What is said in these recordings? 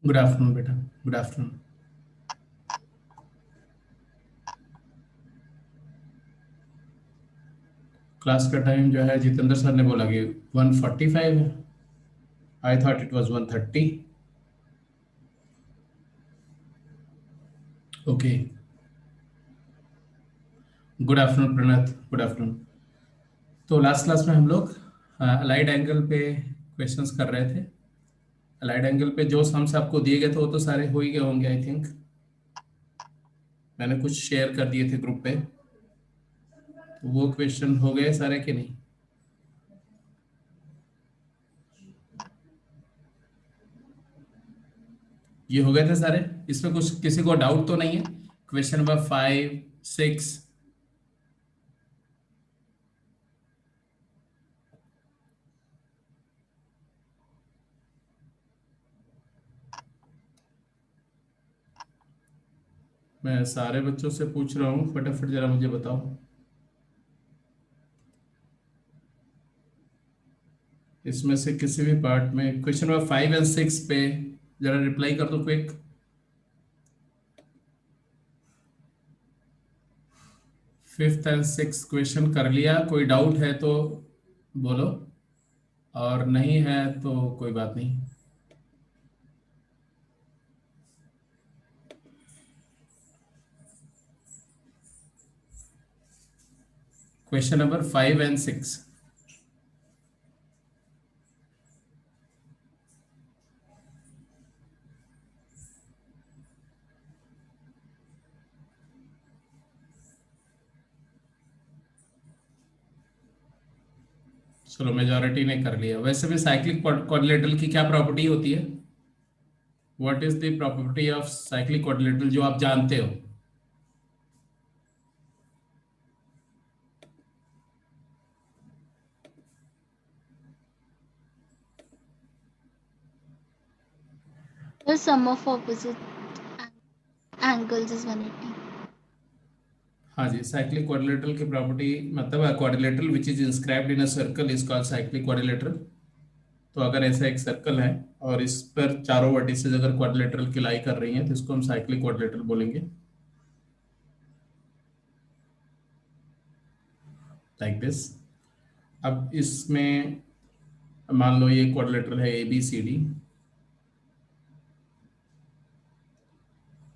Good afternoon बेटा। Good afternoon. Class का time जो है जितेंद्र सर ने बोला कि 1:45 है। I thought it was 1:30। Okay. Good afternoon Pranat, good afternoon. तो लास्ट क्लास में हम लोग अलाइड एंगल पे क्वेश्चंस कर रहे थे। अलाइड एंगल पे जो सम्स आपको दिए गए थे वो तो सारे हो ही गए होंगे आई थिंक। मैंने कुछ शेयर कर दिए थे ग्रुप पे, तो वो क्वेश्चन हो गए सारे कि नहीं? ये हो गए थे सारे? इसमें कुछ किसी को डाउट तो नहीं है? Question number 5, 6। मैं सारे बच्चों से पूछ रहा हूँ, फटाफट जरा मुझे बताओ। इसमें से किसी भी पार्ट में क्वेश्चन नंबर 5 और 6 पे जरा रिप्लाई कर दो क्विक। 5th और 6th क्वेश्चन कर लिया? कोई डाउट है तो बोलो, और नहीं है तो कोई बात नहीं। क्वेश्चन नंबर 5 और 6। चलो, मेजॉरिटी ने कर लिया। वैसे भी साइक्लिक क्वाड्रिलेटरल की क्या प्रॉपर्टी होती है? What is the property of cyclic quadrilateral जो आप जानते हो? The sum of opposite angles is 180. हाँ जी, साइक्लिक क्वाड्रिलेटरल की प्रॉपर्टी मतलब quadrilateral which is inscribed in a circle is called cyclic quadrilateral. तो अगर ऐसा एक सर्कल है और इस पर चारों वर्टिसेस अगर क्वाड्रिलेटरल की लाई कर रही हैं तो इसको हम साइक्लिक क्वाड्रिलेटरल बोलेंगे, लाइक दिस। अब इसमें मान लो ये क्वाड्रिलेटरल है ABCD,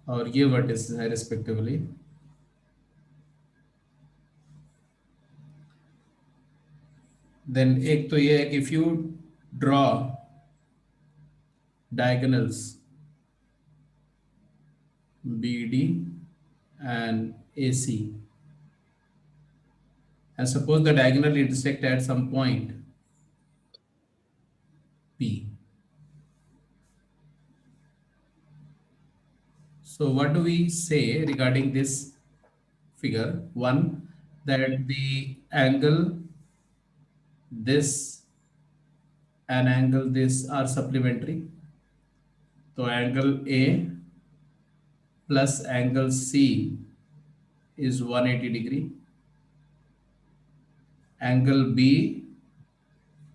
और ये वर्टिसेस है रिस्पेक्टिवली। देन एक तो ये है कि if you draw diagonals BD and AC, and suppose the diagonal intersect at some point P. So what do we say regarding this figure? One, that the angle this and angle this are supplementary. So angle A plus angle C is 180 degree. Angle B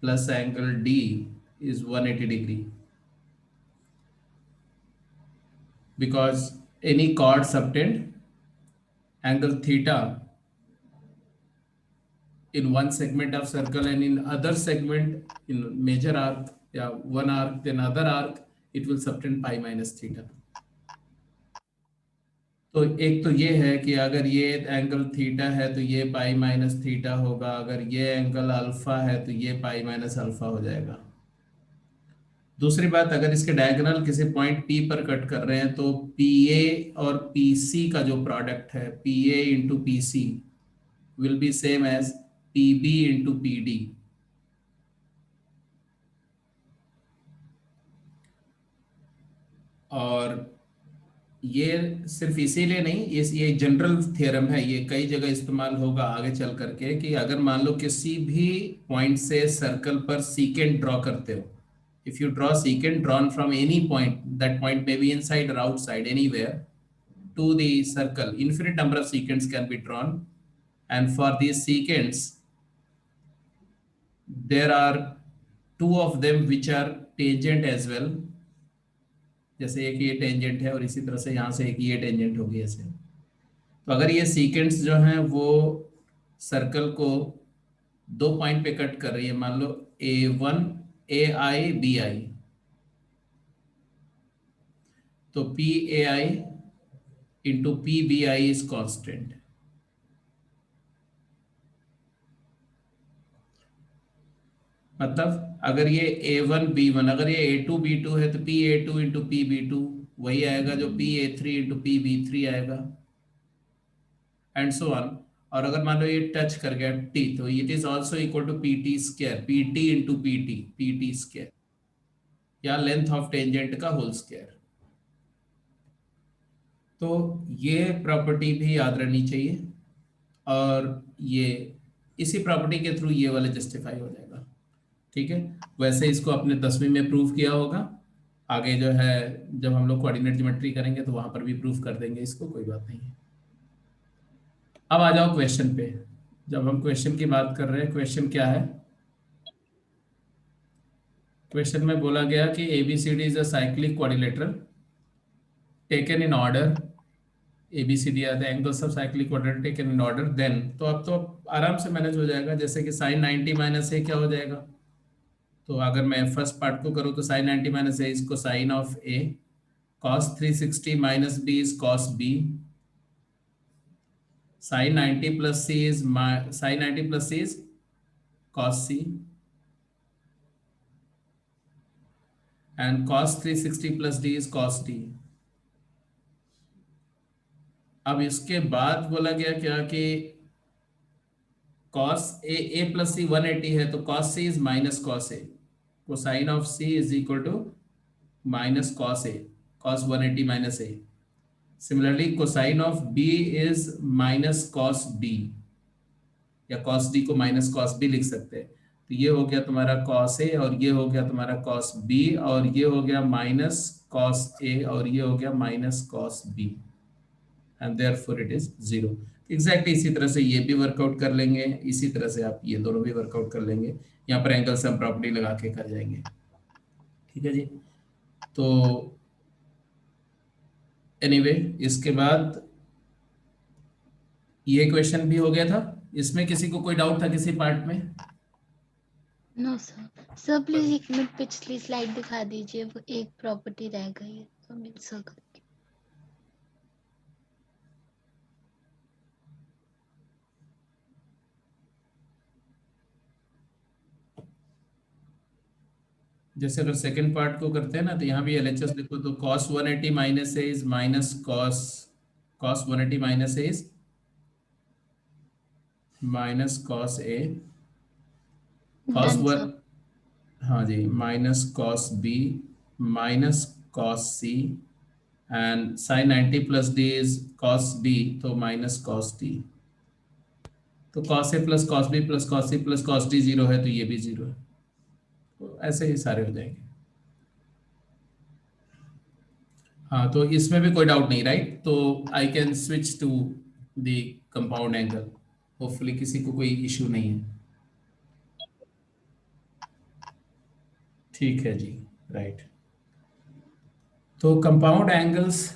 plus angle D is 180 degree. Because any chord subtend angle theta in one segment of circle and in other segment in major arc, yeah, one arc then other arc, it will subtend pi minus theta. तो एक तो ये है कि अगर ये angle theta है तो ये पाई माइनस थीटा होगा, अगर ये एंगल अल्फा है तो ये पाई माइनस अल्फा हो जाएगा। दूसरी बात, अगर इसके डायगोनल किसी पॉइंट P पर कट कर रहे हैं तो PA और PC का जो प्रोडक्ट है PA into PC will be same as PB into PD। और ये सिर्फ इसीलिए नहीं, ये जनरल थ्योरम है, ये कई जगह इस्तेमाल होगा आगे चल करके कि अगर मान लो किसी भी पॉइंट से सर्कल पर सीकेंट ड्रॉ करते हो, if you draw secant drawn from any point, that point may be inside और outside anywhere to the circle, infinite number of secants can be drawn, and for these secants there are two of them which are tangent as well, जैसे एक ये tangent है और इसी तरह से यहाँ से एक ये टेंजेंट होगी ऐसे। तो अगर ये सीकेंड्स जो हैं वो सर्कल को 2 पॉइंट पे कट कर रही है, मान लो A1 AI BI, तो PAI into PBI is constant. मतलब अगर ये A1 B1, अगर ये A2 B2 है तो PA2 इंटू PB2 वही आएगा जो PA3 इंटू PB3 आएगा, एंड सो ऑन। और अगर मान लो ये टच कर गया T, तो it is also equal to PT square, PT into PT square, या लेंथ ऑफ टेंजेंट का होल स्क्वायर। तो ये प्रॉपर्टी भी याद रहनी चाहिए, और ये इसी प्रॉपर्टी के थ्रू ये वाला जस्टिफाई हो जाएगा। ठीक है, वैसे इसको आपने 10वीं में प्रूव किया होगा, आगे जो है जब हम लोग कोऑर्डिनेट ज्योमेट्री करेंगे तो वहां पर भी प्रूव कर देंगे इसको, कोई बात नहीं है। अब आ जाओ क्वेश्चन पे। जब हम क्वेश्चन की बात कर रहे हैं, क्वेश्चन क्या है? क्वेश्चन में बोला गया कि ABCD is a cyclic quadrilateral taken in order, ABCD are the angles of cyclic quadrilateral taken in order, then तो अब तो आराम से मैनेज हो जाएगा। जैसे कि साइन 90 माइनस ए क्या हो जाएगा, तो अगर मैं फर्स्ट पार्ट को करूँ तो साइन 90 माइनस ए इसको sine of A, cos 360 minus B is cos B, sine 90 plus C is sine 90 plus C is cos C, and cos 360 plus D is cos D. अब इसके बाद बोला गया क्या कि cos ए प्लस सी 180 है, तो cos C is minus cos A, cosine of C is equal to minus cos A, cos 180 minus A. Similarly cosine of B is minus cos B, या cos डी को minus cos B लिख सकते हैं। तो ये हो गया तुम्हारा cos ए, और ये हो गया तुम्हारा cos बी, और ये हो गया माइनस cos ए, और ये हो गया minus cos B, and therefore it is 0। Exactly इसी तरह से ये भी वर्कआउट कर लेंगे, इसी तरह से आप ये दोनों भी वर्कआउट कर लेंगे। यहाँ पर एंगल सम प्रॉपर्टी लगा के कर जाएंगे। ठीक है जी। तो एनीवे इसके बाद ये क्वेश्चन भी हो गया था। इसमें किसी को कोई डाउट था किसी पार्ट में? No sir. Sir please 1 minute पिछली स्लाइड दिखा दीजिए, वो एक प्रॉपर्टी रह गई है तो मिल सकती। जैसे अगर सेकंड पार्ट को करते हैं ना, तो यहाँ भी LHS लिखो, तो cos 180 minus A is minus cos 180 minus A is minus cos A, cos done 1, sir. हाँ जी, minus cos B minus cos C, and sine 90 plus D is cos D, तो माइनस cos डी। तो cos A plus cos B plus cos C plus cos D 0 है, तो ये भी 0 है। तो ऐसे ही सारे हो जाएंगे। हाँ, तो इसमें भी कोई डाउट नहीं, राइट? तो I can switch to the compound angle, hopefully किसी को कोई इशू नहीं है। ठीक है जी, राइट। तो compound angles,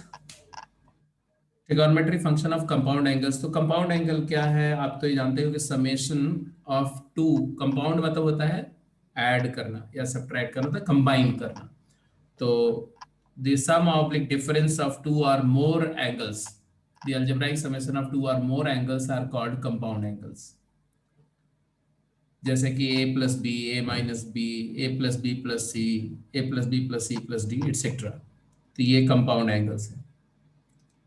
trigonometry function of compound angles. तो कंपाउंड एंगल क्या है, आप तो ये जानते हो कि समेशन ऑफ टू, कंपाउंड मतलब होता है ऐड करना या सब्ट्रैक्ट करना, तो कंबाइन करना। तो the sum oblique difference of two or more angles, the algebraic summation of two or more angles are called compound angles। जैसे कि a plus B, a minus B, a plus B plus C, a plus B plus C plus D etcetera. तो ये compound angles हैं।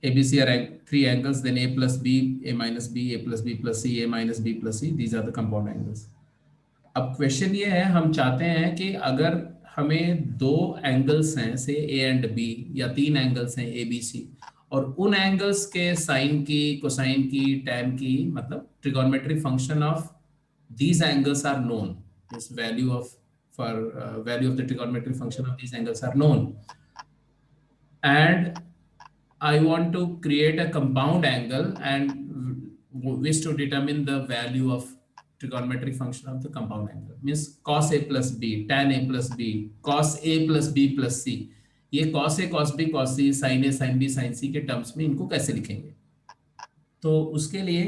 ABC are three angles, then a plus b, a minus b, a plus b plus c, a minus b plus c, these are the compound angles। अब question ये है, हम चाहते हैं कि अगर हमें 2 एंगल्स हैं से ए एंड बी, या 3 एंगल्स हैं ए बी सी, और उन एंगल्स के साइन की, कोसाइन की, टैन की, मतलब trigonometry function of these angles are known, this value of for value of the trigonometric function of these angles are known, and I want to create a compound angle and wish to determine the value of trigonometric function of the compound angle, means cos a plus b, tan a plus b, cos a plus b plus c, ये cos a cos B cos C, sign A sine b sign सी के terms में इनको कैसे लिखेंगे? तो उसके लिए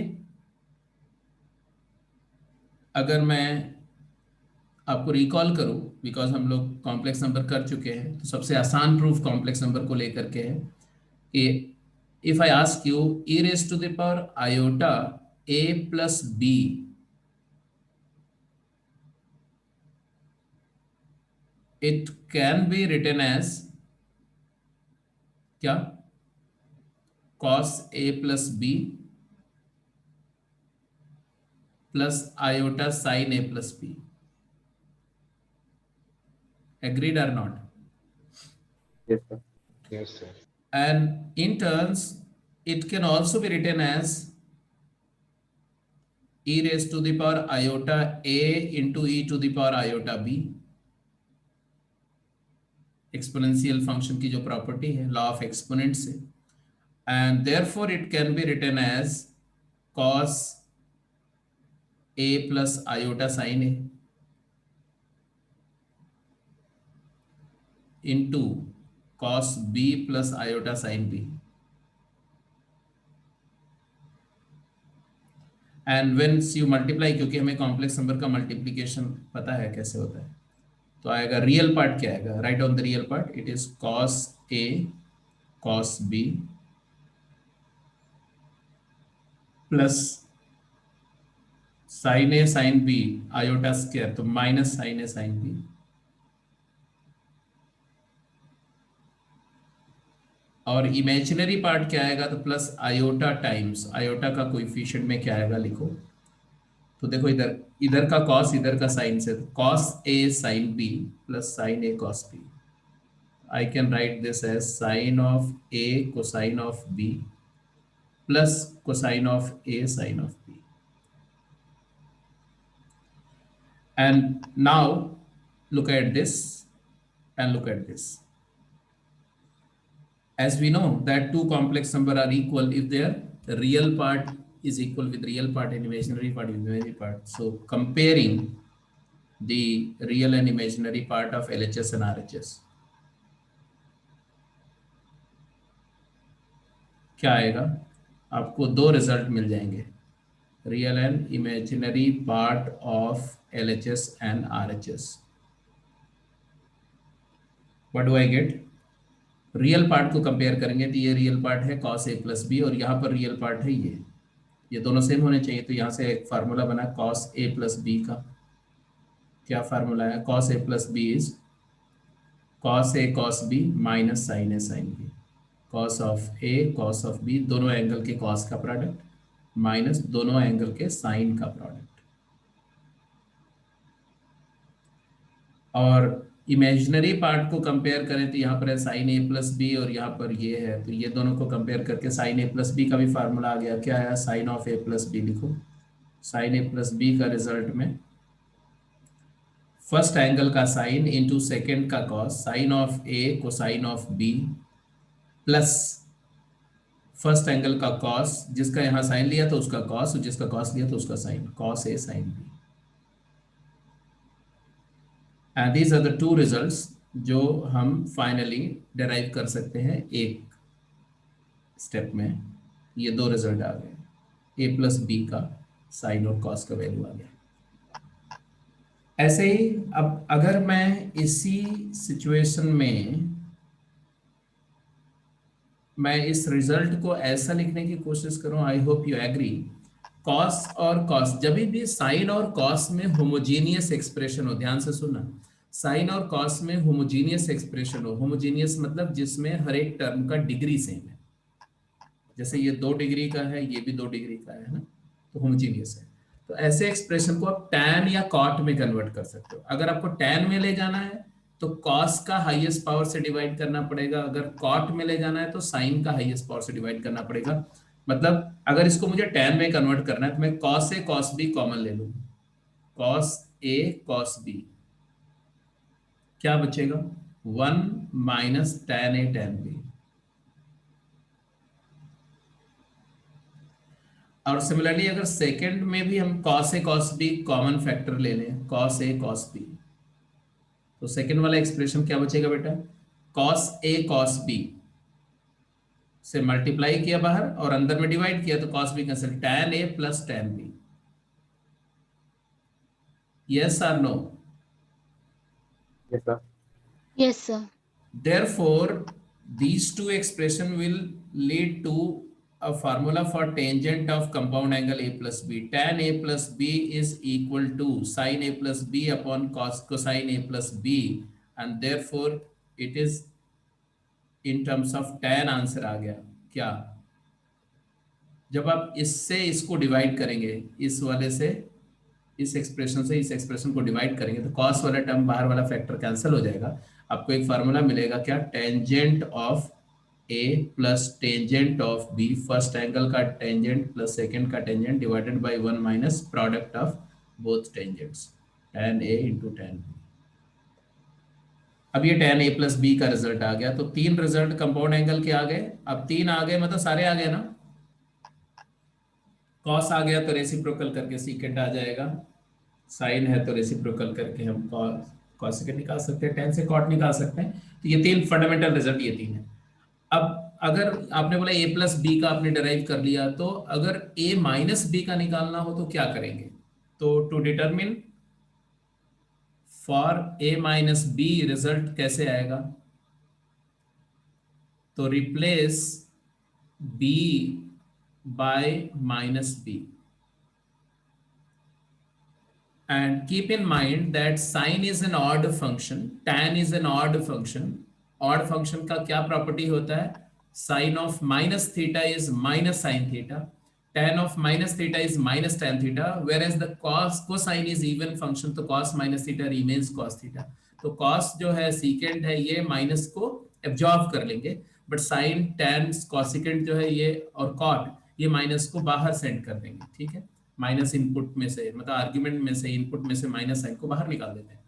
अगर मैं आपको रिकॉल करूं, बिकॉज हम लोग कॉम्प्लेक्स नंबर कर चुके हैं, तो सबसे आसान प्रूफ कॉम्प्लेक्स नंबर को लेकर के है कि if I ask you e raise to the power iota a plus B, it can be written as क्या? cos a plus B plus iota sine A plus B. Agreed और not? Yes, sir. Yes, sir. And in turns, it can also be written as e raised to the power iota a into e to the power iota b, exponential function की जो property है law of exponent से, and therefore it can be written as cos a plus iota sine A into cos b plus iota sine B. And whence you multiply, क्योंकि हमें complex number का multiplication पता है कैसे होता है, तो आएगा रियल पार्ट क्या आएगा? Right on the real part, it is cos a cos b plus sine A sine B iota square, तो माइनस साइन ए साइन बी, और इमेजिनरी पार्ट क्या आएगा? तो प्लस आयोटा टाइम्स आयोटा का कोएफिशिएंट में क्या आएगा लिखो। तो देखो इधर इधर का कॉस इधर का साइन से, cos a sin b plus sin a cos b। I can write this as sine of a cosine of b plus cosine of a sine of b। And now look at this and look at this. As we know that two complex number are equal if their real part is equal with real part and imaginary part with imaginary part. So comparing the real and imaginary part of LHS and RHS, क्या आएगा? आपको दो result मिल जाएंगे, real and imaginary part of LHS and RHS. What do I get? Real part को compare करेंगे तो ये real part है cos a प्लस बी, और यहाँ पर रियल पार्ट है ये दोनों सेम होने चाहिए। तो यहाँ से एक फार्मूला बना cos a प्लस बी का। क्या फार्मूला है? cos a plus b is cos a cos b minus sine a sine b। cos of a cos of b, दोनों एंगल के cos का प्रोडक्ट माइनस दोनों एंगल के sine का product. और इमेजिनरी पार्ट को कंपेयर करें तो यहाँ पर है साइन ए प्लस बी और यहाँ पर ये है, तो ये दोनों को कंपेयर करके साइन ए प्लस बी का भी फार्मूला आ गया। क्या है? Sine of A plus b लिखो। साइन ए प्लस बी का रिजल्ट में फर्स्ट एंगल का साइन इंटू सेकेंड का कॉस, साइन ऑफ ए को sine of b plus first angle का कॉस, जिसका यहाँ साइन लिया तो उसका कॉस, जिसका कॉस लिया तो उसका sine, cos A sine b. And these are the two results जो हम फाइनली डेराइव कर सकते हैं एक स्टेप में। ये दो रिजल्ट आ गए, a प्लस बी का साइन और कॉस का वैल्यू आ गया। ऐसे ही अब अगर मैं इसी सिचुएशन में मैं इस रिजल्ट को ऐसा लिखने की कोशिश करूं, I hope you agree, cos और कॉस, जब भी साइन और कॉस में होमोजीनियस एक्सप्रेशन हो, ध्यान से सुनना, साइन और कॉस में होमोजीनियस एक्सप्रेशन हो, होमोजीनियस मतलब जिसमें हर एक टर्म का डिग्री सेम है, जैसे ये 2 डिग्री का है, ये भी 2 डिग्री का है ना, तो होमोजीनियस है। तो ऐसे एक्सप्रेशन को आप टैन या कॉट में कन्वर्ट कर सकते हो। अगर आपको टैन में ले जाना है तो कॉस का हाईएस्ट पावर से डिवाइड करना पड़ेगा, अगर कॉट में ले जाना है तो साइन का हाईएस्ट पावर से डिवाइड करना पड़ेगा। मतलब अगर इसको मुझे टैन में कन्वर्ट करना है तो मैं cos a cos B common ले लूंगा, कॉस ए कॉस बी, क्या बचेगा? 1 minus tan A tan B. और सिमिलरली अगर सेकंड में भी हम cos a cos B common factor ले लें, कॉस ए कॉस बी, तो सेकंड वाला एक्सप्रेशन क्या बचेगा बेटा? cos A cos B से मल्टीप्लाई किया बाहर और अंदर में डिवाइड किया तो cos B cancel, tan A plus tan B. Yes or no? Yes, sir. Yes, sir. Therefore, these two expression will lead to a formula for tangent of compound angle A plus B. Tan A plus B is equal to sin A plus B upon cosine A plus B, and therefore it is in terms of tan answer आ गया क्या? जब आप इससे इसको divide करेंगे, इस वाले से इस एक्सप्रेशन से इस एक्सप्रेशन को डिवाइड करेंगे तो कॉस वाला टर्म बाहर वाला फैक्टर कैंसिल हो जाएगा. आपको एक फार्मूला मिलेगा क्या? Tangent of A plus tangent of b, first angle का टेंजेंट प्लस सेकंड का tangent divided by 1 minus product of both tangents, tan a into tan b. अब ये tan ए प्लस बी का रिजल्ट आ गया. तो 3 रिजल्ट कंपाउंड एंगल के आ गए. अब 3 आ गए मतलब सारे आ गए ना. कॉस आ गया तो रेसिप्रोकल करके सीकेंट आ जाएगा. साइन है तो रेसिप्रोकल करके हम कॉसेकेंट निकाल सकते हैं, tan से कॉट निकाल सकते हैं. तो ये 3 फंडामेंटल रिजल्ट ये 3 है. अब अगर आपने बोला a प्लस बी का आपने डिराइव कर लिया, तो अगर a माइनस बी का निकालना हो तो क्या करेंगे? तो to determine for a minus b result कैसे आएगा? तो replace b by minus b. And keep in mind that sine is an odd function, tan is an odd function. Odd function का क्या प्रॉपर्टी होता है? Sin of minus theta is minus sin theta. Tan of minus theta is minus tan theta. Whereas the cosine is even function, तो cos minus theta remains cos theta. तो cos जो है secant है ये minus को absorb कर लेंगे, but sin tan cosecant जो है ये और cot ये minus को बाहर send कर देंगे. ठीक है, माइनस इनपुट में से मतलब आर्ग्यूमेंट में से इनपुट में से माइनस साइन को बाहर निकाल देते हैं.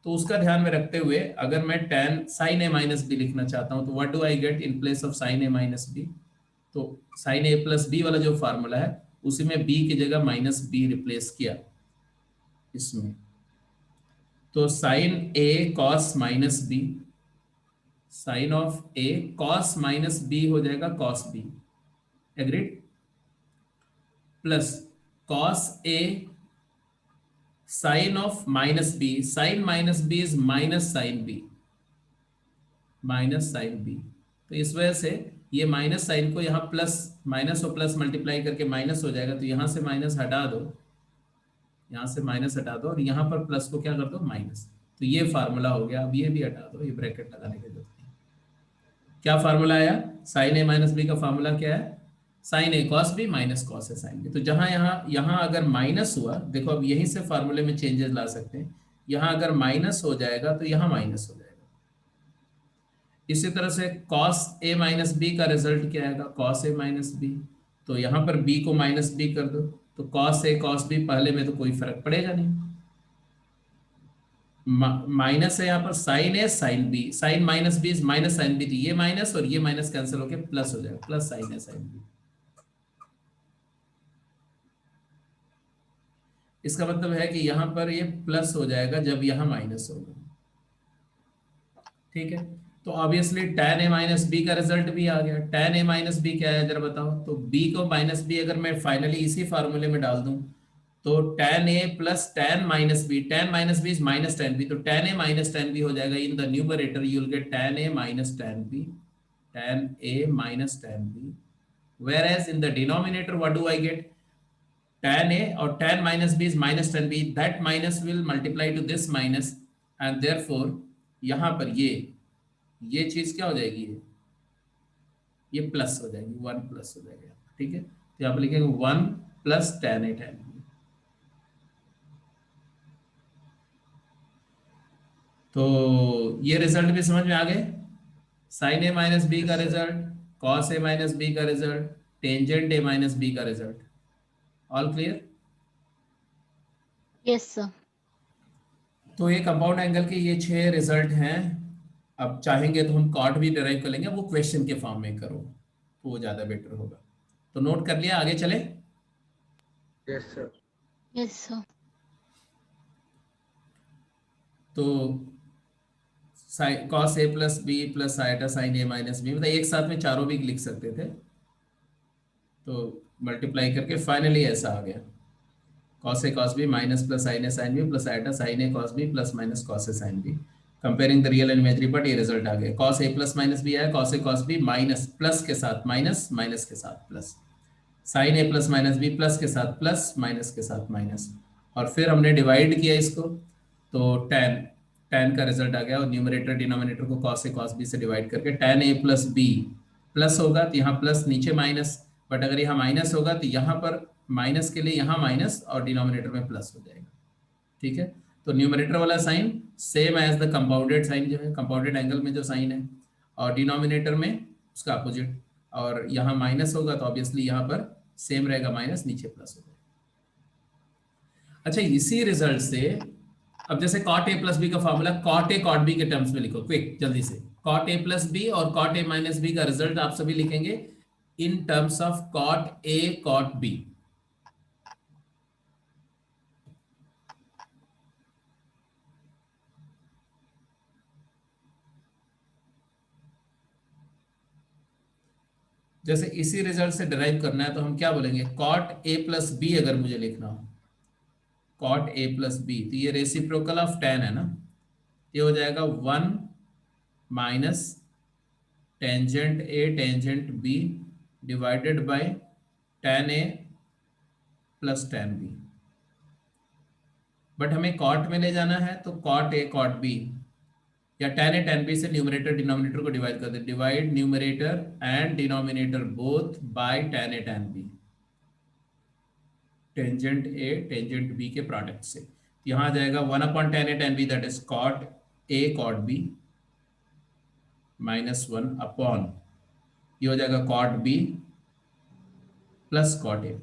तो उसका ध्यान में रखते हुए अगर मैं tan sin a minus b लिखना चाहता हूं तो what do I get in place of sin a minus B? तो sin a प्लस बी वाला जो फार्मूला है उसी में b की जगह माइनस बी रिप्लेस किया इसमें. तो sin a cos minus b, sine of a cos minus B हो जाएगा cos b. Agreed? Plus cos a sin of minus b, sin minus b is minus sin b, minus sine b. तो इस वजह से ये minus sign को यहाँ plus minus और प्लस मल्टीप्लाई करके माइनस हो जाएगा. तो यहाँ से माइनस हटा दो, यहाँ से माइनस हटा दो और यहाँ पर प्लस को क्या कर दो? माइनस. तो ये फार्मूला हो गया. अब ये भी हटा दो, ये ब्रैकेट लगाने की जरूरत नहीं. क्या फार्मूला आया? साइन ए माइनस बी का फार्मूला क्या है? साइन ए कॉस बी माइनस कॉस ए साइन बी. तो जहां यहाँ अगर माइनस हुआ, देखो अब यहीं से फार्मूले में चेंजेस ला सकते हैं. यहाँ अगर माइनस हो जाएगा तो यहाँ माइनस हो जाएगा. इसी तरह से कॉस ए माइनस बी का रिजल्ट क्या आएगा? Cos A minus B. तो यहाँ पर बी को माइनस बी कर दो तो कॉस ए कॉस बी पहले में तो कोई फर्क पड़ेगा नहीं. माइनस है यहाँ पर sine A sine b, sine minus B is minus sine b. ये माइनस और ये माइनस कैंसिल होकर प्लस हो जाएगा, प्लस साइन ए साइन बी. इसका मतलब है कि यहां पर ये प्लस हो जाएगा जब यहां माइनस होगा. ठीक है, तो obviously tan a minus B का रिजल्ट भी आ गया. tan a माइनस बी क्या है जरा बताओ? तो b को माइनस बी अगर मैं फाइनली इसी फार्मूले में डाल दूं तो tan a plus tan minus b, tan minus B is minus tan b, तो tan a minus tan b हो जाएगा. In the numerator you will get tan a minus tan b, tan a minus tan b. whereas in the denominator what do I get? tan a और tan minus b is minus tan b. that minus will multiply to this minus and therefore यहाँ पर ये चीज क्या हो जाएगी? ये plus हो जाएगी, 1 प्लस हो जाएगा. ठीक है, तो यहाँ पर लिखेंगे 1 plus tan a tan b. तो ये रिजल्ट भी समझ में आ गए. साइन ए माइनस बी का रिजल्ट, कॉस ए माइनस बी का result, tangent A minus B का result. All clear? Yes, sir. तो ये कंपाउंड एंगल के ये 6 रिजल्ट हैं. अब चाहेंगे तो हम कॉट भी डिराइव कर लेंगे, वो क्वेश्चन के फॉर्म में करो तो वो ज्यादा बेटर होगा. तो नोट कर लिया, आगे चले. Yes, sir. Yes, sir. तो कॉस ए plus B plus iota sine ए माइनस बी, मतलब एक साथ में चारों भी लिख सकते थे, तो मल्टीप्लाई करके फाइनली ऐसा आ गया, cos a cos B minus plus sine A sine b plus iota sine A cos b plus minus cos A sine b, comparing the real and imaginary part, ये रिजल्ट आ गया, cos ए plus minus b आया, cos a cos B minus plus के साथ minus, minus के साथ plus, sine ए plus minus b plus के साथ प्लस, माइनस के साथ माइनस, और फिर हमने डिवाइड किया इसको, तो टेन, टेन का रिजल्ट आ गया, और न्यूमरेटर डिनोमिनेटर को कॉस ए कॉस बी से डिवाइड करके टेन ए प्लस बी प्लस होगा तो यहाँ प्लस नीचे माइनस, बट अगर यहाँ माइनस होगा तो यहाँ पर माइनस के लिए यहाँ माइनस और डिनोमिनेटर में प्लस हो जाएगा, ठीक है। तो न्यूमरेटर वाला sign same as the compounded sign, जो है कंपाउंडेड एंगल में जो साइन है, और डिनोमिनेटर में उसका अपोजिट, और यहाँ माइनस होगा तो ऑब्वियसली यहाँ पर सेम रहेगा, माइनस नीचे प्लस हो जाएगा। अच्छा, इसी रिजल्ट से अब जैसे कॉट ए प्लस बी का फॉर्मूला कॉट ए कॉट बी के टर्म्स में लिखो क्विक जल्दी से, कॉट ए प्लस बी और कॉट ए माइनस बी का रिजल्ट आप सभी लिखेंगे in terms of cot A cot b. जैसे इसी रिजल्ट से डिराइव करना है तो हम क्या बोलेंगे, कॉट ए प्लस बी अगर मुझे लिखना हो, कॉट ए प्लस बी, तो ये रेसिप्रोकल ऑफ टेन है ना, ये हो जाएगा one minus tangent A tangent B divided by tan A plus tan B, but हमें कॉट में ले जाना है तो कॉट ए कॉट बी, या टेन ए टेन बी से न्यूमरेटर डिनोमिनेटर को डिवाइड कर दे, divide numerator and denominator both by tan A tan B, tangent A tangent B के प्रोडक्ट से, यहाँ आ जाएगा one upon tan A tan B that is cot A cot B minus one upon, ये हो जाएगा cot B plus cot A,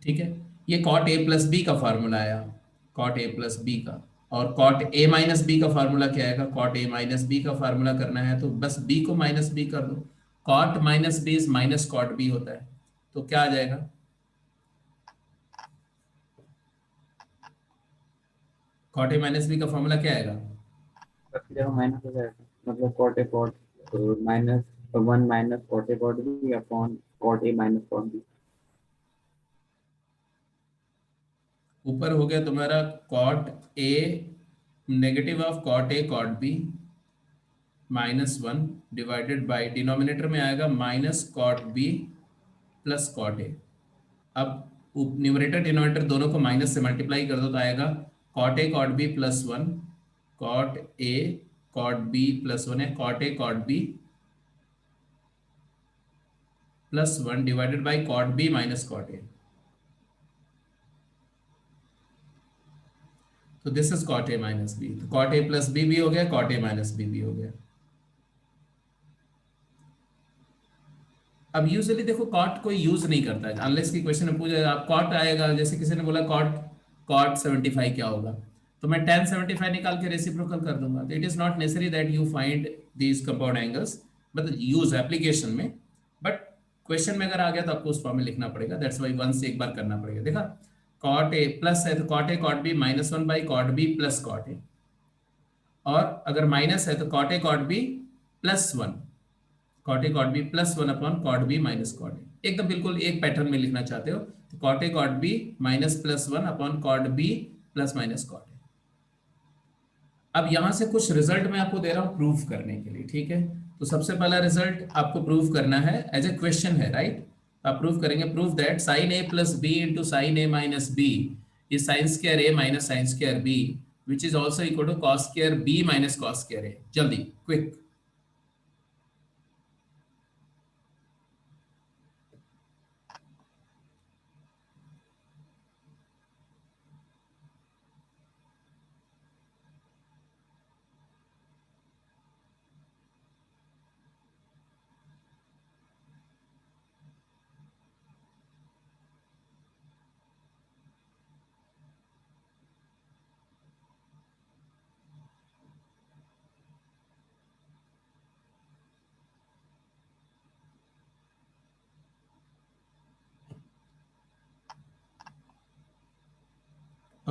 ठीक है। ये कॉट ए प्लस बी का फॉर्मूला आया, कॉट ए प्लस बी का, और कॉट ए माइनस बी का फार्मूला क्या आएगा, कॉट ए माइनस बी का फार्मूला करना है तो बस बी को माइनस बी कर दो, cot minus B is minus cot b होता है, तो क्या आ जाएगा, कॉट ए माइनस बी का फार्मूला क्या आएगा, सबकी जगह माइनस हो जाएगा, मतलब कॉट ए cot minus one minus cot ए कॉट बी अपॉन कॉट ए माइनस कॉट बी। ऊपर हो गया तुम्हारा cot A negative of cot A cot B minus one divided by denominator में आएगा minus cot B plus cot a, अब numerator denominator दोनों को minus से मल्टीप्लाई कर दो तो आएगा कॉट ए cot B plus one, cot ए कॉट बी प्लस वन है, cot A cot B plus one divided by cot B minus cot A, तो this is cot A minus B, तो cot ए plus B भी हो गया, cot A minus B भी हो गया। अब यूजुअली देखो कॉट कोई यूज नहीं करता है, अनलेस की क्वेश्चन में पूछा आप कॉट आएगा, जैसे किसी ने बोला कॉट कॉट 75 क्या होगा, तो मैं tan 75 निकाल के रेसिप्रोकल कर दूंगा, तो it is not necessary that you find these compound angles, मतलब यूज एप्लीकेशन में, बट क्वेश्चन में अगर आ गया तो आपको उस फॉर्म में लिखना पड़ेगा, दैट्स वाई वन से एक बार करना पड़ेगा। देखा, कॉट ए प्लस है तो cot A cot B minus one by cot B plus cot a, और अगर माइनस है तो cot A cot B plus one, cot A cot B plus one upon cot B minus cot a, एकदम बिल्कुल एक pattern में लिखना चाहते हो तो cot A cot B minus plus one upon cot B plus minus cot a. अब यहां से कुछ रिजल्ट मैं आपको दे रहा हूं प्रूफ करने के लिए, ठीक है। तो सबसे पहला रिजल्ट आपको प्रूफ करना है, एज ए क्वेश्चन है, राइट। आप प्रूफ करेंगे, proof that sine A plus B into sine A minus B is sine square A minus sine square B which is also equal to cos square B minus cos square A. जल्दी quick,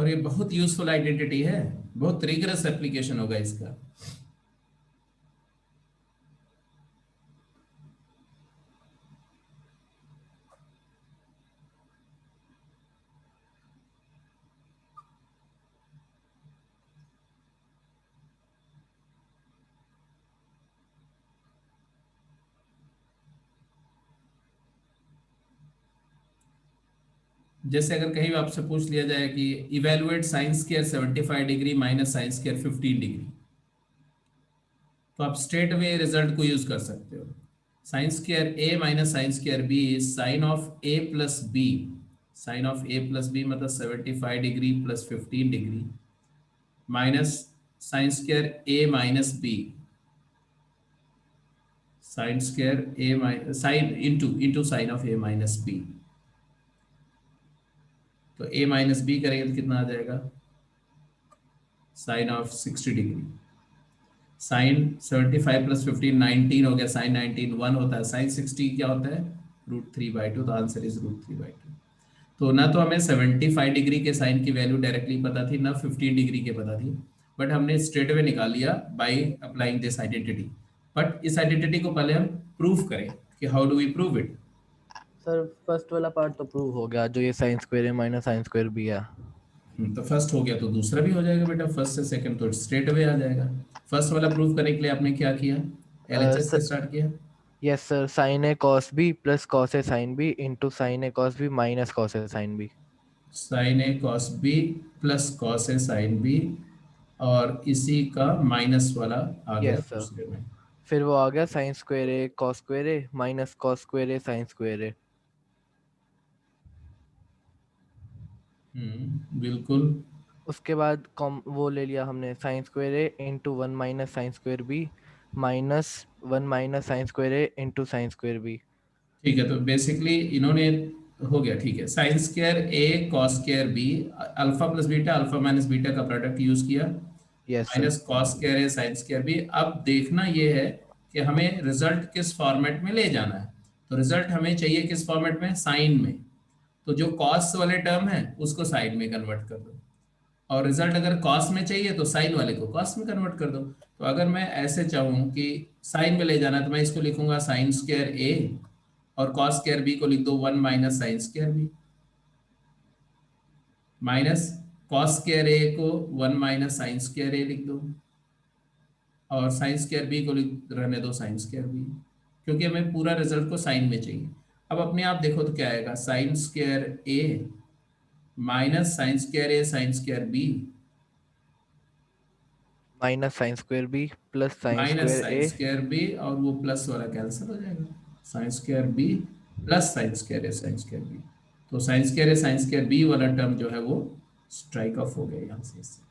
और ये बहुत useful identity है, बहुत rigorous application होगा इसका। जैसे अगर कहीं आपसे पूछ लिया जाए कि evaluate sines square 75 degree minus sines square 15 degree, तो आप स्ट्रेट अवे रिजल्ट को यूज कर सकते हो। Sines square A minus sines square b is sine of A plus b. Sine of A plus b मतलब 75 degree plus 15 degree minus sine square A minus b. Sine square A minus sine into sine of A minus B. तो a minus b करेंगे तो कितना आ जाएगा, sine of 60 degree. Sine 75 plus 15 19 हो गया, sign 19 1 होता है, साइन 60 क्या होता है, √3/2। तो आंसर इज √3/2। तो ना तो हमें 75 डिग्री के साइन की वैल्यू डायरेक्टली पता थी, ना 15 डिग्री के पता थी, बट हमने स्ट्रेट अवे निकाल लिया by applying this identity. But इस आइडेंटिटी को पहले हम प्रूव करें कि how do we prove it. Sir first वाला पार्ट तो प्रूव हो गया, जो ये साइन स्क्वायर ए माइनस साइन स्क्वायर बी है। तो फर्स्ट हो गया तो दूसरा भी हो जाएगा बेटा, फर्स्ट से सेकंड तो स्ट्रेट अवे आ जाएगा। फर्स्ट वाला प्रूव करने के लिए आपने क्या किया, एलएचएस से स्टार्ट किया। यस सर, साइन ए कॉस बी प्लस कॉस ए साइन बी इंटू साइन ए कॉस बी माइनस कॉस ए साइन बी। साइन ए कॉस बी प्लस कॉस ए साइन बी, और इसी का माइनस वाला आ गया यस सर, दूसरे में। फिर वो आ गया sine square A cos square A minus cos square A sine square A. बिल्कुल। उसके बाद कॉम वो ले लिया हमने sine square A into 1 minus sine square B minus 1 minus sine square A into sine square B. ठीक है, तो बेसिकली इन्होंने हो गया, ठीक है, sine square A cos square B, alpha plus beta alpha minus beta का प्रोडक्ट यूज किया, yes sir, minus cos square A sine square B. अब देखना ये है कि हमें रिजल्ट किस फॉर्मेट में ले जाना है। तो रिजल्ट हमें चाहिए किस फॉर्मेट में, साइन में। तो जो कॉस वाले टर्म है उसको साइन में कन्वर्ट कर दो, और रिजल्ट अगर कॉस में चाहिए तो साइन वाले को कॉस में कन्वर्ट कर दो। तो अगर मैं ऐसे चाहूँ कि साइन में ले जाना है तो मैं इसको लिखूंगा साइन स्क्वायर ए, और कॉस स्क्वायर बी को लिख दो 1 minus sine square B, minus cos square A को 1 माइनस साइन स्क्वायर ए लिख दो, और साइन स्क्वायर बी को रहने दो साइन स्क्वायर बी, क्योंकि हमें पूरा रिजल्ट को साइन में चाहिए। अब अपने आप देखो तो क्या आएगा, sine square A minus sine square A sine square B minus sine square B plus sine minus square sine A. Square B, और वो प्लस वाला कैंसिल हो जाएगा, sine square B plus sine square A sine square B. तो sine square A sine square B वाला term जो है वो स्ट्राइक ऑफ हो गया यहाँ से इससे,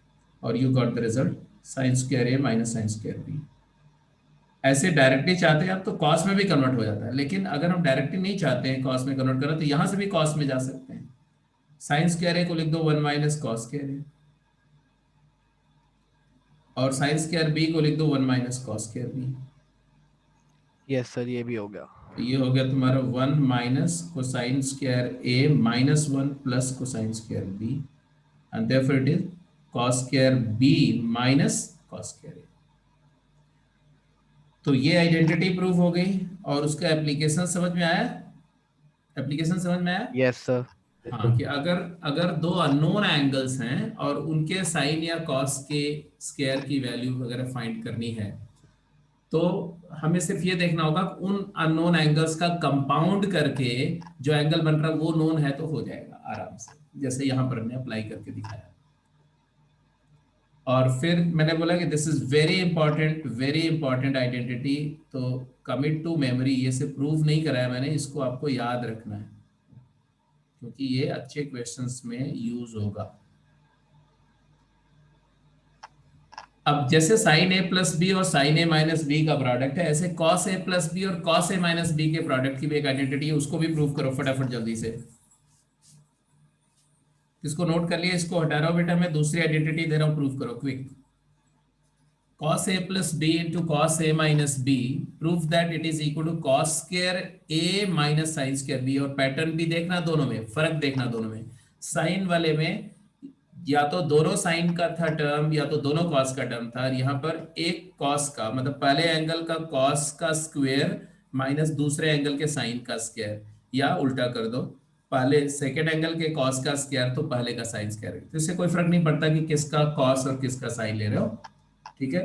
और you got the result sine square A minus sine square b. ऐसे डायरेक्टली चाहते हैं आप तो कॉस में भी कन्वर्ट हो जाता है, लेकिन अगर हम डायरेक्टली नहीं चाहते हैं कॉस में कन्वर्ट करना तो यहाँ से भी कॉस में जा सकते हैं। साइन स्क्वायर ए को लिख दो 1 माइनस कॉस स्क्वायर ए, और साइन स्क्वायर बी को लिख दो 1 minus cos square b. Yes sir, ये भी हो गया। तो ये हो गया तुम्हारा 1 minus cosine square A minus 1 plus cosine square B, and therefore it is cos square B minus cos square A. तो ये आइडेंटिटी प्रूव हो गई, और उसका एप्लीकेशन समझ में आया, एप्लीकेशन समझ में आया। यस सर, हाँ, कि अगर अगर दो अननोन एंगल्स हैं और उनके साइन या कॉस के स्क्वायर की वैल्यू वगैरह फाइंड करनी है, तो हमें सिर्फ ये देखना होगा उन अननोन एंगल्स का कंपाउंड करके जो एंगल बन रहा है वो नोन है तो हो जाएगा आराम से, जैसे यहाँ पर हमने अप्लाई करके दिखाया। और फिर मैंने बोला कि this is very important identity, तो कमिट टू मेमोरी, ये से प्रूव नहीं कराया मैंने, इसको आपको याद रखना है क्योंकि ये अच्छे क्वेश्चंस में यूज होगा। अब जैसे साइन ए प्लस बी और साइन ए माइनस बी का प्रोडक्ट है, ऐसे कॉस ए प्लस बी और कॉस ए माइनस बी के प्रोडक्ट की भी एक आइडेंटिटी है, उसको भी प्रूव करो फटाफट जल्दी से। इसको नोट कर लिया, इसको हटा रहा हूं बेटा, मैं दूसरी आइडेंटिटी दे रहा हूं, प्रूव करो quick. cos a plus b into cos a minus b, prove that it is equal to cos square a minus sin square b। और पैटर्न भी देखना दोनों में, फर्क देखना दोनों में। साइन वाले में या तो दोनों साइन का था टर्म या तो दोनों कॉस का टर्म था। यहाँ पर एक कॉस का मतलब पहले एंगल का कॉस का स्क्वायर माइनस दूसरे एंगल के साइन का स्क्वायर, या उल्टा कर दो, पहले सेकेंड एंगल के कॉस का स्क्वायर तो पहले का साइन स्क्वायर। तो इससे कोई फर्क नहीं पड़ता कि किसका कॉस और किसका साइन ले रहे हो, ठीक है।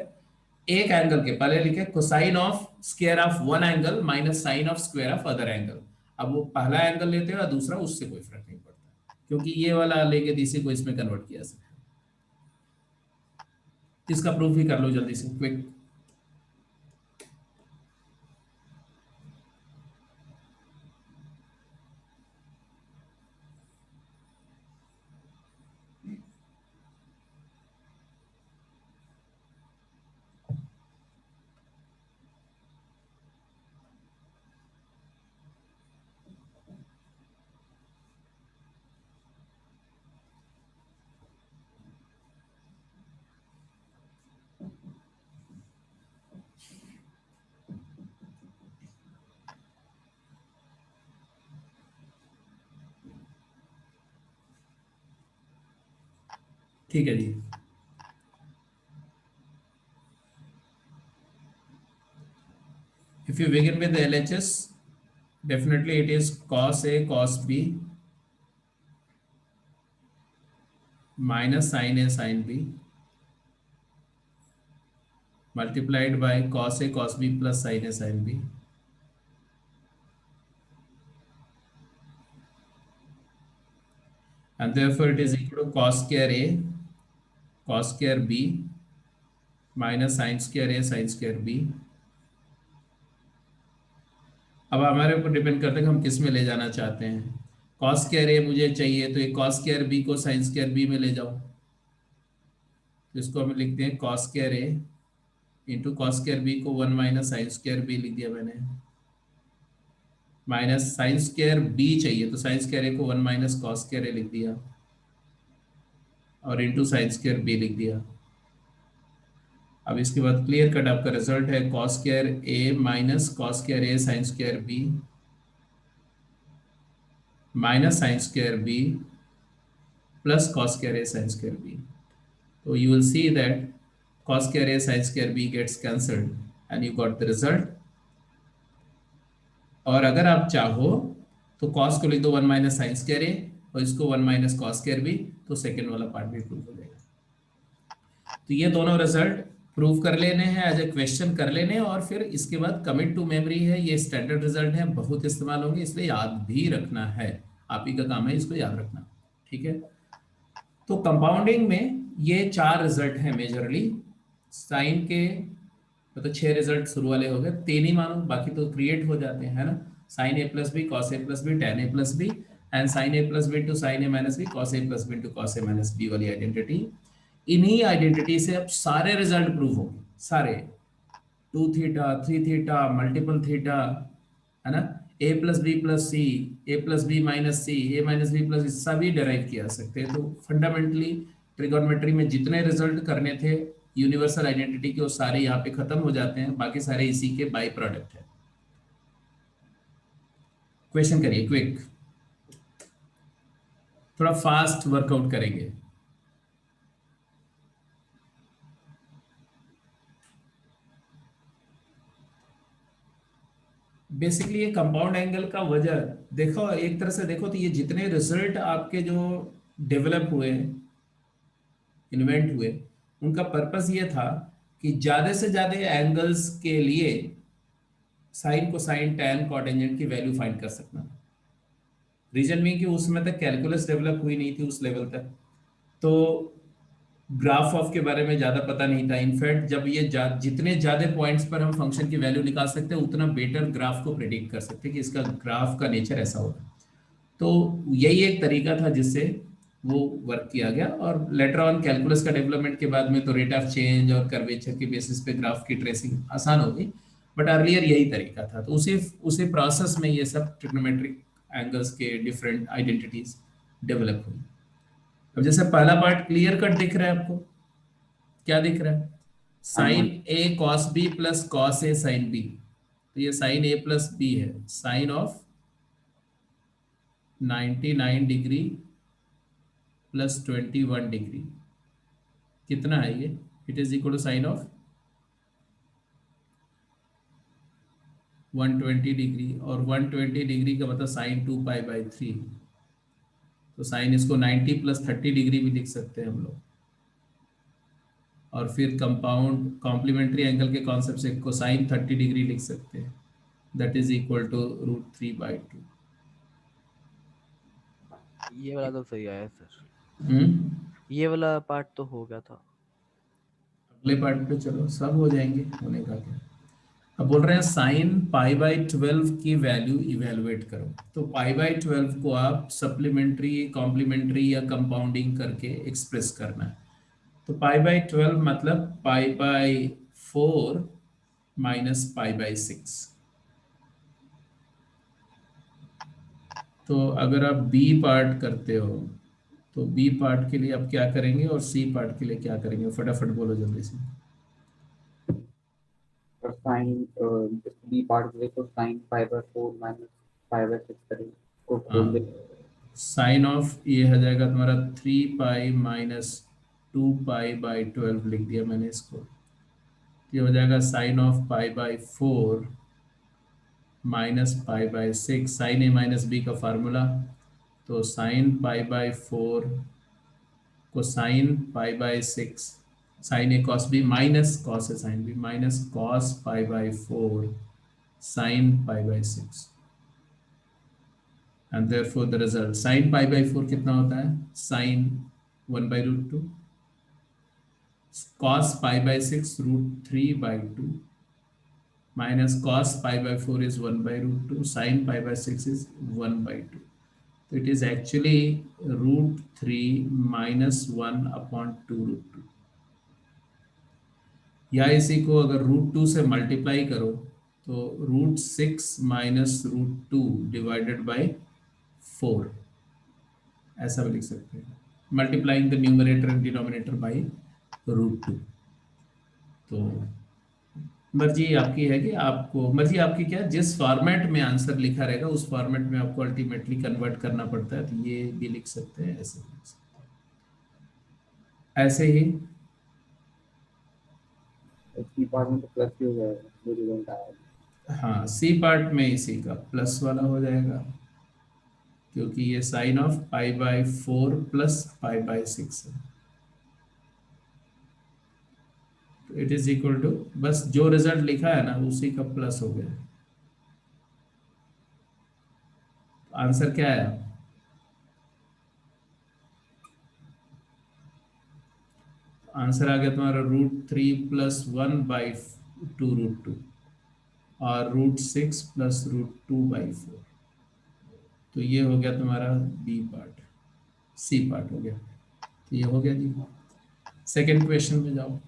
एक एंगल के पहले लिखे cosine of square of one angle minus sine of square of other angle. अब वो पहला एंगल लेते हो या दूसरा, उससे कोई फर्क नहीं पड़ता, क्योंकि ये वाला लेके इसी को इसमें कन्वर्ट किया सकते हैं। इसका प्रूफ भी कर लो जल्दी से, क्विक। ठीक है जी। If you begin with the LHS, definitely it is cos A cos B minus sin A sin B multiplied by cos A cos B plus sin A sin B, and therefore it is equal to cos square A cos square B minus sin square A sin square B। अब हमारे ऊपर depend करता है कि हम किस में ले जाना चाहते हैं। कॉस स्क्वायर ए मुझे चाहिए, तो ये कॉस स्क्वायर बी को साइन स्क्वायर बी में ले जाओ, तो इसको हम लिखते हैं cos square A into cos square B को 1 माइनस साइन स्क्वायर बी लिख दिया मैंने, माइनस साइन स्क्वायर बी चाहिए तो साइन स्क्वायर ए को 1 माइनस कॉस स्क्वायर ए लिख दिया, और इंटू साइन स्क्वायर बी लिख दिया। अब इसके बाद क्लियर कट आपका रिजल्ट है cos square A minus cos square A sine square B minus sine square B plus cos square A sine square B. तो you will see that cos square A sin square B gets cancelled and you got the result। और अगर आप चाहो तो cos को लिख दो 1 minus sine square ए और इसको 1 माइनस कॉस स्क्वायर बी, तो सेकेंड वाला पार्ट भी प्रूव हो जाएगा। तो ये दोनों रिजल्ट प्रूव कर लेने हैं, एज ए क्वेश्चन कर लेने, और फिर इसके बाद कमिट टू मेमोरी है। ये स्टैंडर्ड रिजल्ट है, बहुत इस्तेमाल होंगे, इसलिए याद भी रखना है, आप ही का काम है इसको याद रखना, ठीक है। तो कंपाउंडिंग में ये 4 रिजल्ट हैं मेजरली। साइन के तो 6 रिजल्ट शुरू वाले हो गए, 3 ही मानो, बाकी तो क्रिएट हो जाते हैं, है ना। Sine A plus b cos A plus b tan A plus b and sine A plus b to sine A minus b cos A plus b to cos A minus b वाली identity. इन्हीं identity से अब सारे result prove होंगे, सारे 2 theta 3 theta multiple theta, है ना। ए plus B plus सी, ए plus B minus सी, ए minus b plus सभी डेराइव किया सकते हैं। तो फंडामेंटली ट्रिगोनोमेट्री में जितने रिजल्ट करने थे यूनिवर्सल आइडेंटिटी के, वो सारे यहाँ पे खत्म हो जाते हैं, बाकी सारे इसी के बाई प्रोडक्ट है। क्वेश्चन करिए क्विक, थोड़ा फास्ट वर्कआउट करेंगे। बेसिकली ये कंपाउंड एंगल का वजह देखो, एक तरह से देखो तो ये जितने रिजल्ट आपके जो डेवलप हुए, इन्वेंट हुए, उनका पर्पस ये था कि ज्यादा से ज्यादा एंगल्स के लिए साइन कोसाइन टैन कॉटेंजेंट की वैल्यू फाइंड कर सकना। रीजन में कि उस समय तक कैलकुलस डेवलप हुई नहीं थी उस लेवल तक, तो ग्राफ ऑफ के बारे में ज्यादा पता नहीं था। इनफैक्ट जब ये जितने ज्यादा पॉइंट्स पर हम फंक्शन की वैल्यू निकाल सकते हैं उतना बेटर ग्राफ को प्रेडिक्ट कर सकते हैं कि इसका ग्राफ का नेचर ऐसा होगा। तो यही एक तरीका था जिससे वो वर्क किया गया, और लेटर ऑन कैलकुलस का डेवलपमेंट के बाद में तो रेट ऑफ चेंज और कर्वेचर के बेसिस पे ग्राफ की ट्रेसिंग आसान हो गई, बट अर्लियर यही तरीका था। तो उसी प्रोसेस में ये सब ट्रिग्नोमेट्रिक एंगल्स के डिफरेंट आइडेंटिटीज डेवलप हुई। अब जैसे पहला पार्ट क्लियर कट दिख रहा है आपको, क्या दिख रहा है, साइन ए कॉस बी प्लस कॉस ए साइन बी। तो ये साइन ए प्लस बी है, sine of 99 degree plus 21 degree कितना है ये? It is equal to sine of 120 degree, और 120 डिग्री का मतलब साइन 2 पाई/3, तो साइन इसको 90 प्लस 30 डिग्री भी लिख सकते हैं हम लोग। और फिर कंपाउंड कॉम्प्लीमेंट्री एंगल के कॉन्सेप्ट से कोसाइन 30 डिग्री लिख सकते हैं, दैट इज इक्वल टू √3/2। ये वाला तो सही आया सर, हम्म, ये वाला पार्ट तो हो गया था। अगले पार्ट पे चलो, सब हो जाएंगे, होने का क्या। अब बोल रहे हैं साइन π/12 की वैल्यू इवेलुएट करो। तो π/12 को आप सप्लीमेंट्री, कॉम्प्लीमेंट्री या कंपाउंडिंग करके एक्सप्रेस करना है। तो π/12 मतलब π/4 माइनस π/6। तो अगर आप बी पार्ट करते हो तो बी पार्ट के लिए आप क्या करेंगे और सी पार्ट के लिए क्या करेंगे, फटाफट बोलो जल्दी से। और साइन बी पार्ट देखो, साइन 5/4 माइनस 5/6 करेंगे, को खोल दे। साइन ऑफ ये हो जाएगा तुम्हारा 3π - 2π/12 लिख दिया मैंने इसको। ये हो जाएगा sine of π/4 minus π/6, sine A minus B का फार्मूला। तो साइन π/4 को sine π/6, sine A cos B minus cos A sine B minus cos π/4 sine π/6, and therefore the result sine π/4 कितना होता है, sine 1/√2, cos π/6 √3/2 minus cos π/4 is 1/√2, sin π/6 is 1/2. So it is actually √3 minus 1/2√2। या इसी को अगर √2 से multiply करो तो √6 माइनस √2 डिवाइडेड बाई 4, ऐसा भी लिख सकते हैं, multiplying the numerator and denominator by √2। तो मर्जी आपकी है कि आपको, मर्जी आपकी क्या, जिस फॉर्मेट में आंसर लिखा रहेगा उस फॉर्मेट में आपको अल्टीमेटली कन्वर्ट करना पड़ता है। तो ये भी लिख सकते हैं, ऐसे भी लिख सकते हैं, ऐसे ही। सी पार्ट में तो प्लस ही हो जाएगा जो रिजल्ट आएगा। हाँ, सी पार्ट में इसी का प्लस वाला हो जाएगा, क्योंकि ये साइन ऑफ π/4 प्लस π/6 है। तो इट इज इक्वल टू, बस जो रिजल्ट लिखा है ना उसी का प्लस हो गया। आंसर क्या है, आंसर आ गया तुम्हारा √3 प्लस 1/2√2 और √6 प्लस √2/4। तो ये हो गया तुम्हारा बी पार्ट, सी पार्ट हो गया। तो ये हो गया जी। सेकंड क्वेश्चन में जाओ।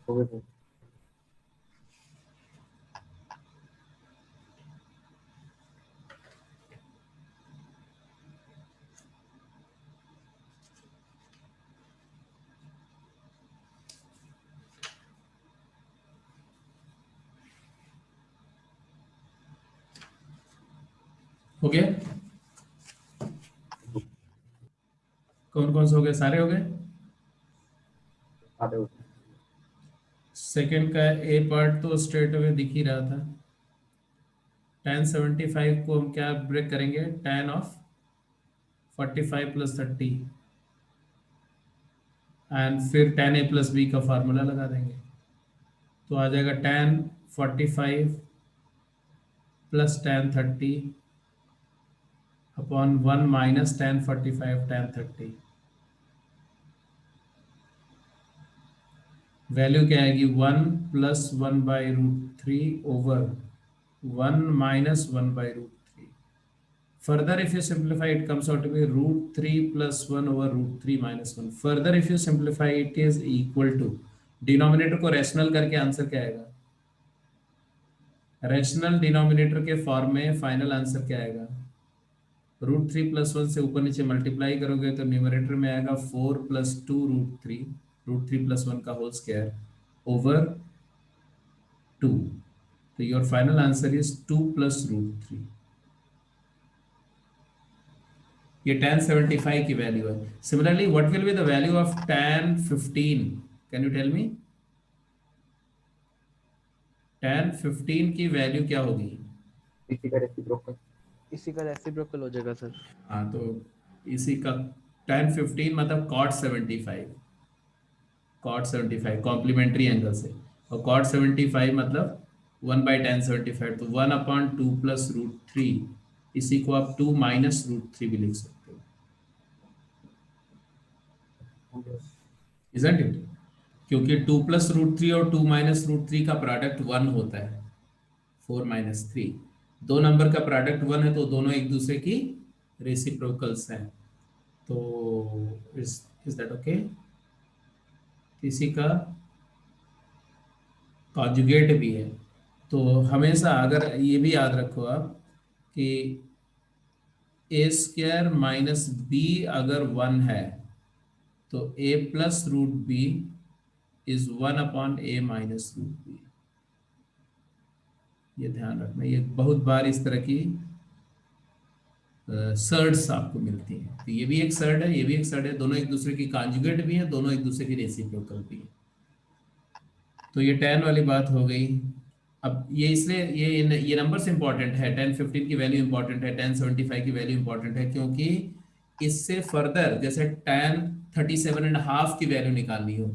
हो गया। हो गया, कौन कौन से हो गए, सारे हो गए। आधे हो गए। सेकंड का ए पार्ट तो स्ट्रेट अवे दिख ही रहा था। tan 75 को हम क्या ब्रेक करेंगे, tan ऑफ 45 प्लस 30 एंड फिर tan a प्लस बी का फार्मूला लगा देंगे, तो आ जाएगा tan 45 plus tan 30 upon 1 minus tan 45 tan 30। Value क्या आएगी 1 plus 1 by root 3 over 1 minus 1 by root 3। Further, if you simplify, it comes out to be root 3 plus 1 over root 3 minus 1. Further, if you simplify, it is equal to, denominator को rational करके answer क्या आएगा, rational denominator के form में final answer क्या आएगा, root 3 plus 1 से ऊपर नीचे मल्टीप्लाई करोगे तो न्यूमरेटर में आएगा 4 प्लस 2 रूट 3 प्लस 1 का होल स्क्वायर ओवर 2। तो your final answer is 2 plus root 3। ये tan 75 की वैल्यू है। Similarly what will be the value of tan 15? Can you tell me? tan 15 की वैल्यू क्या होगी? इसी का रेसिप्रोकल, इसी का रेसिप्रोकल हो जाएगा सर। हाँ, तो इसी का tan 15 मतलब cot 75 कॉम्प्लीमेंट्री एंगल से, और cot 75 मतलब 1 बाई tan 75, तो 1/2 प्लस रूट 3, इसी को आप 2 माइनस रूट 3 भी लिख सकते हो, isn't it? क्योंकि 2 प्लस रूट 3 और 2 माइनस रूट 3 का प्रोडक्ट 1 होता है, 4 माइनस 3, दो नंबर का प्रोडक्ट 1 है, तो दोनों एक दूसरे की रेसिप्रोकल्स हैं। तो इज दैट ओके? इसी का कॉन्जुगेट भी है। तो हमेशा अगर ये भी याद रखो आप कि ए स्क्वायर माइनस बी अगर 1 है तो a plus root b is 1/a minus root b. ये ध्यान रखना, ये बहुत बार इस तरह की सर्ड्स आपको मिलती हैं। तो ये भी एक सर्ड है, ये भी एक सर्ड है, दोनों एक दूसरे की कॉन्जुगेट भी है, दोनों एक दूसरे की रेसिप्रोकल भी है। तो ये tan वाली बात हो गई। अब ये इसलिए ये नंबर्स इंपॉर्टेंट है, tan 15 की वैल्यू इंपॉर्टेंट है, tan 75 की वैल्यू इंपॉर्टेंट है, क्योंकि इससे फर्दर जैसे tan 37.5 की वैल्यू निकालनी हो,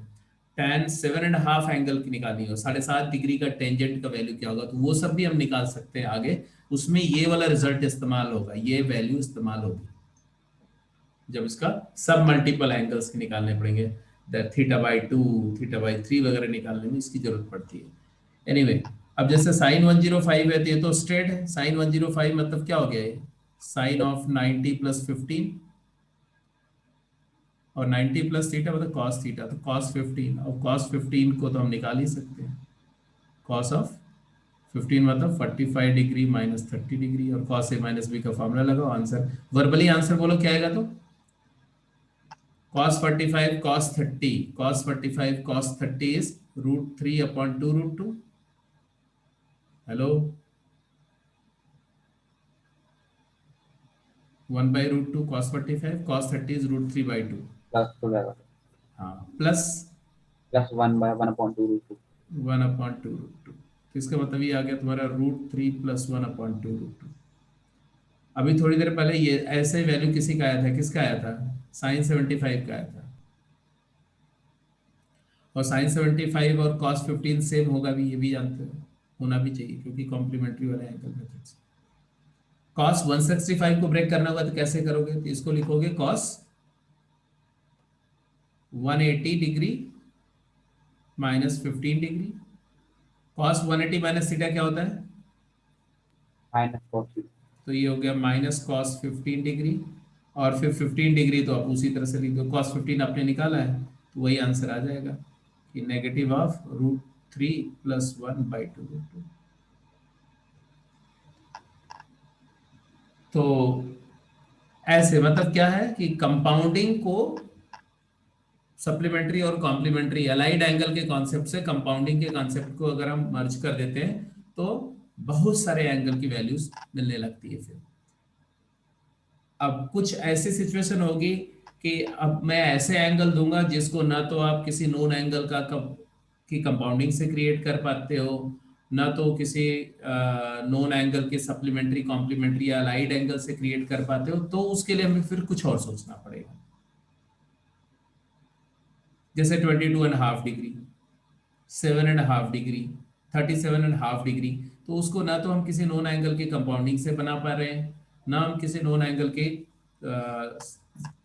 tan 7.5 एंगल की निकालनी हो, 7.5 डिग्री का टेंजेंट का वैल्यू क्या होगा, तो वो सब भी हम निकाल सकते हैं आगे। उसमें ये वाला रिजल्ट इस्तेमाल होगा, ये वैल्यू इस्तेमाल होगी जब इसका सब मल्टीपल एंगल्स के निकालने पड़ेंगे, θ/2 θ/3 वगैरह निकालने में इसकी जरूरत पड़ती है। एनीवे, अब जैसे sin 105 है तो ये तो स्ट्रेट है, sin 105 मतलब क्या हो गया, ये साइन ऑफ 90 प्लस 15 और 90 प्लस थीटा मतलब cos थीटा, तो cos 15, और cos 15 को तो हम निकाल ही सकते हैं, cos ऑफ 15 मतलब 45 डिग्री माइनस 30 डिग्री, और cos a माइनस बी का फॉर्मूला लगाओ, आंसर वर्बली आंसर बोलो क्या आएगा, तो cos 45 cos 30, cos 45 cos 30 is √3/2 √2। Hello, 1/√2 cos 45 cos 30 is √3/2। Plus हो जाएगा, हाँ, प्लस प्लस 1/1/2 रूट 2। 1/2 √2, तो इसका मतलब ये आ गया तुम्हारा √3 प्लस 1/2 √2। अभी थोड़ी देर पहले ये ऐसे वैल्यू किसी का आया था, किसका आया था, sin 75 का आया था, और sin 75 और cos 15 सेम होगा भी, ये भी जानते हो, होना भी चाहिए क्योंकि कॉम्प्लीमेंट्री वाले एंगल मेथड से। cos 165 को ब्रेक करना होगा तो कैसे करोगे, तो इसको लिखोगे cos 180 degree minus 15 degree. cos 180 minus theta क्या होता है, माइनस cos, तो ये हो गया माइनस cos 15 डिग्री, और फिर 15 डिग्री तो आप उसी तरह से लिख दो, cos 15 आपने निकाला है तो वही आंसर आ जाएगा कि नेगेटिव ऑफ √3 प्लस 1/2 √2। तो ऐसे मतलब क्या है कि कंपाउंडिंग को सप्लीमेंट्री और कॉम्प्लीमेंट्री अलाइड एंगल के कॉन्सेप्ट से कंपाउंडिंग के कॉन्सेप्ट को अगर हम मर्ज कर देते हैं तो बहुत सारे एंगल की वैल्यूज मिलने लगती है। फिर अब कुछ ऐसी सिचुएशन होगी कि अब मैं ऐसे एंगल दूंगा जिसको ना तो आप किसी नोन एंगल की कंपाउंडिंग से क्रिएट कर पाते हो, ना तो किसी नोन एंगल के सप्लीमेंट्री कॉम्प्लीमेंट्री या अलाइड एंगल से क्रिएट कर पाते हो, तो उसके लिए हमें फिर कुछ और सोचना पड़ेगा। जैसे 22.5 डिग्री, 7.5 डिग्री, 37.5 डिग्री, तो उसको ना तो हम किसी नॉन एंगल के कंपाउंडिंग से बना पा रहे हैं, ना हम किसी नॉन एंगल के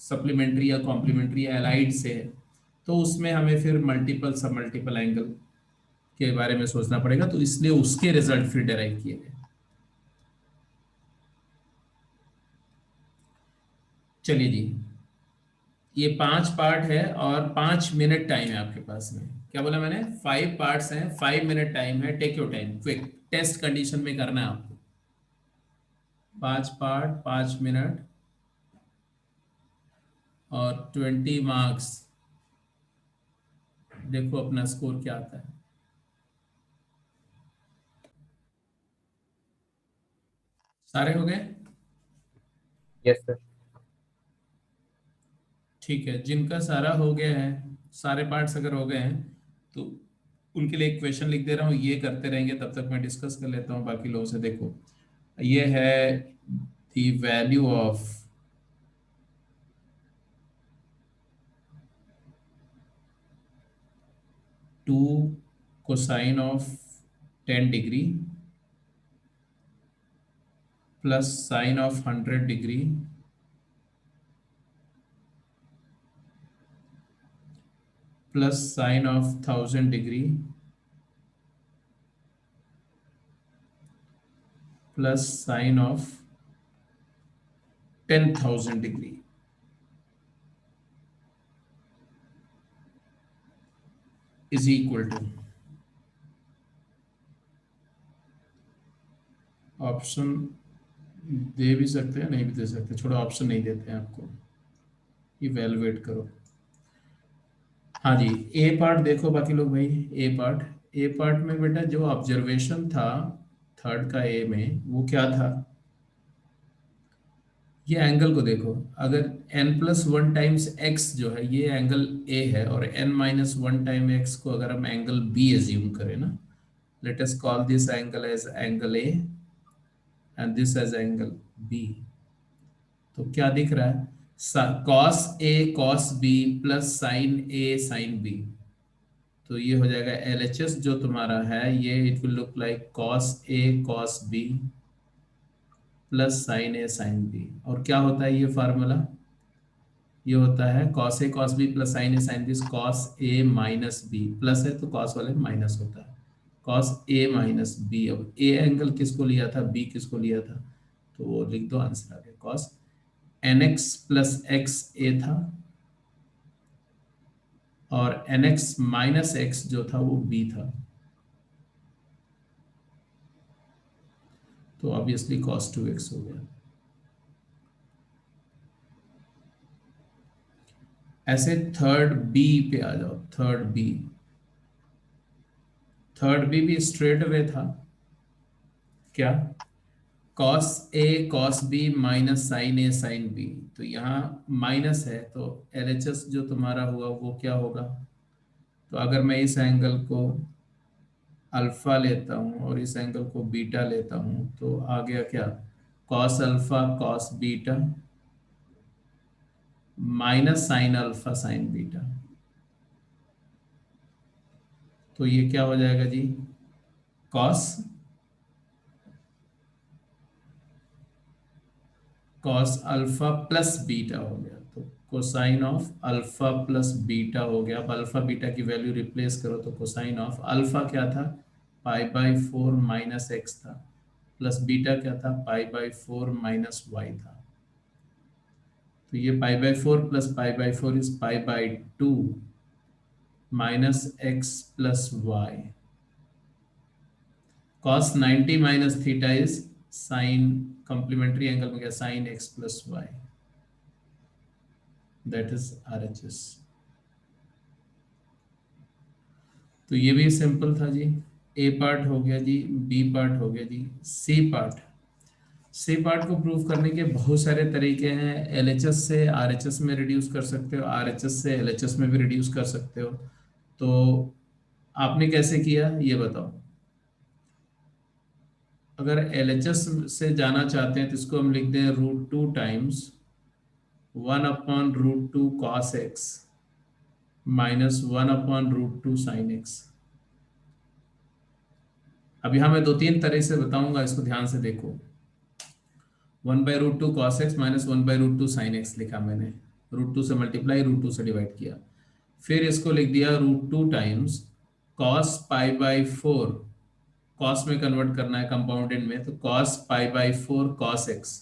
सप्लीमेंट्री या कॉम्प्लीमेंट्री या एलाइड से है। तो उसमें हमें फिर मल्टीपल सब मल्टीपल एंगल के बारे में सोचना पड़ेगा, तो इसलिए उसके रिजल्ट फिर डेराइव किए गए। चलिए जी, ये 5 पार्ट है और 5 मिनट टाइम है आपके पास में। क्या बोला मैंने? 5 पार्ट्स हैं, 5 मिनट टाइम है। Take your time, quick, test condition में करना है आपको। 5 पार्ट, 5 मिनट और 20 मार्क्स। देखो अपना स्कोर क्या आता है। सारे हो गए? Yes sir. ठीक है, जिनका सारा हो गया है, सारे पार्ट्स अगर हो गए हैं, तो उनके लिए एक क्वेश्चन लिख दे रहा हूँ, ये करते रहेंगे, तब तक मैं डिस्कस कर लेता हूँ बाकी लोगों से। देखो, ये है the value of two cosine of 10 degree plus sine of 100 degree plus sine of 1000 degree plus sine of 10,000 degree is equal to, option दे भी सकते हैं, नहीं भी दे सकते, छोड़ो ऑप्शन नहीं देते हैं आपको, इवैल्यूएट करो। हाँ जी, ए पार्ट देखो बाकी लोग भाई। ए पार्ट में बेटा जो ऑब्जर्वेशन था थर्ड का ए में, वो क्या था? ये एंगल को देखो, अगर n+1 टाइम्स x जो है ये एंगल a है, और n-1 टाइम x को अगर हम एंगल b एज्यूम करें ना, let us call this angle as angle a and this as angle b, तो क्या दिख रहा है? cos a cos b plus sine a sine b, तो ये हो जाएगा LHS जो तुम्हारा है, ये it will look like cos a cos b plus sine a sine b। और क्या होता है ये फार्मूला? ये होता है cos a cos b plus sine a sine b, cos a minus b, plus है तो cos वाले माइनस होता है, cos a माइनस b। अब a एंगल किसको लिया था, b किसको लिया था, तो वो लिख दो, आंसर आ गया। cos nx plus x a था, और nx माइनस x जो था वो b था, तो ऑब्वियसली cos 2x हो गया। ऐसे थर्ड बी पे आ जाओ, थर्ड बी भी स्ट्रेट अवे था। क्या? cos a cos b minus sine a sine b, तो यहाँ माइनस है, तो LHS जो तुम्हारा हुआ वो क्या होगा? तो अगर मैं इस एंगल को अल्फा लेता हूँ और इस एंगल को बीटा लेता हूँ, तो आ गया क्या? cos alpha cos beta minus sine alpha sine beta, तो ये क्या हो जाएगा जी? cos अल्फा प्लस बीटा हो गया, तो cosine of alpha plus beta हो गया। अब अल्फा बीटा की वैल्यू रिप्लेस करो, तो कोसाइन ऑफ अल्फा क्या था? π/4 माइनस एक्स था, प्लस बीटा क्या था? π/4 माइनस वाई था, तो ये π/4 प्लस π/4 is π/2 minus X plus Y. cos 90 minus theta is sine, complementary angle में क्या? Sine x plus y, that is RHS। तो ये भी सिंपल था जी। ए पार्ट हो गया जी, बी पार्ट हो गया जी, सी पार्ट को प्रूव करने के बहुत सारे तरीके हैं। LHS से RHS में रिड्यूस कर सकते हो, RHS से LHS में भी रिड्यूस कर सकते हो। तो आपने कैसे किया ये बताओ। अगर LHS से जाना चाहते हैं तो इसको हम लिखते हैं √2 times 1/√2 cos x minus 1/√2 sin x। अब यहाँ मैं 2-3 तरह से बताऊंगा, इसको ध्यान से देखो। 1/√2 cos x minus 1/√2 sin x लिखा मैंने, √2 से मल्टीप्लाई, √2 से डिवाइड किया। फिर इसको लिख दिया √2 टाइम्स cos π/4, cos में कन्वर्ट करना है कंपाउंडेड में, तो cos π/4 cos x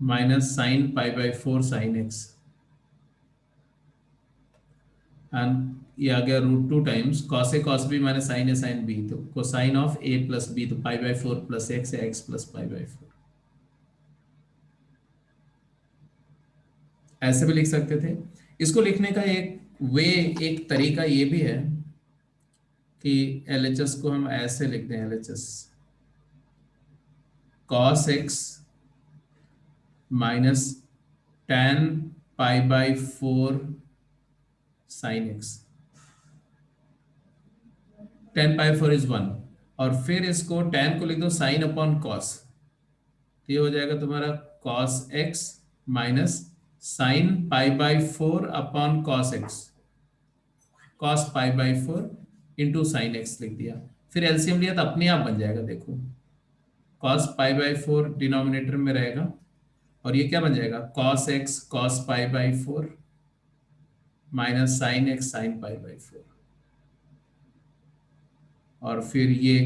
minus sin π/4 sin x, and ये आ गया √2 times cos a cos b minus sin a sin b, तो cosine of a plus b, तो π/4 प्लस x है, x प्लस π/4। ऐसे भी लिख सकते थे। इसको लिखने का एक तरीका ये भी है कि LHS को हम ऐसे लिखते हैं, LHS cos x minus tan π/4 sin x, tan π/4 is 1, और फिर इसको tan को लिख दो sin अपॉन cos, तो ये हो जाएगा तुम्हारा cos x minus sin π/4 upon cos x, cos π/4 into sine x लिख दिया। फिर एलसीएम लिया तो अपने आप बन जाएगा, देखो cos π/4 डिनोमिनेटर में रहेगा, और ये क्या बन जाएगा cos x cos π/4 minus sin x sin π/4, और फिर ये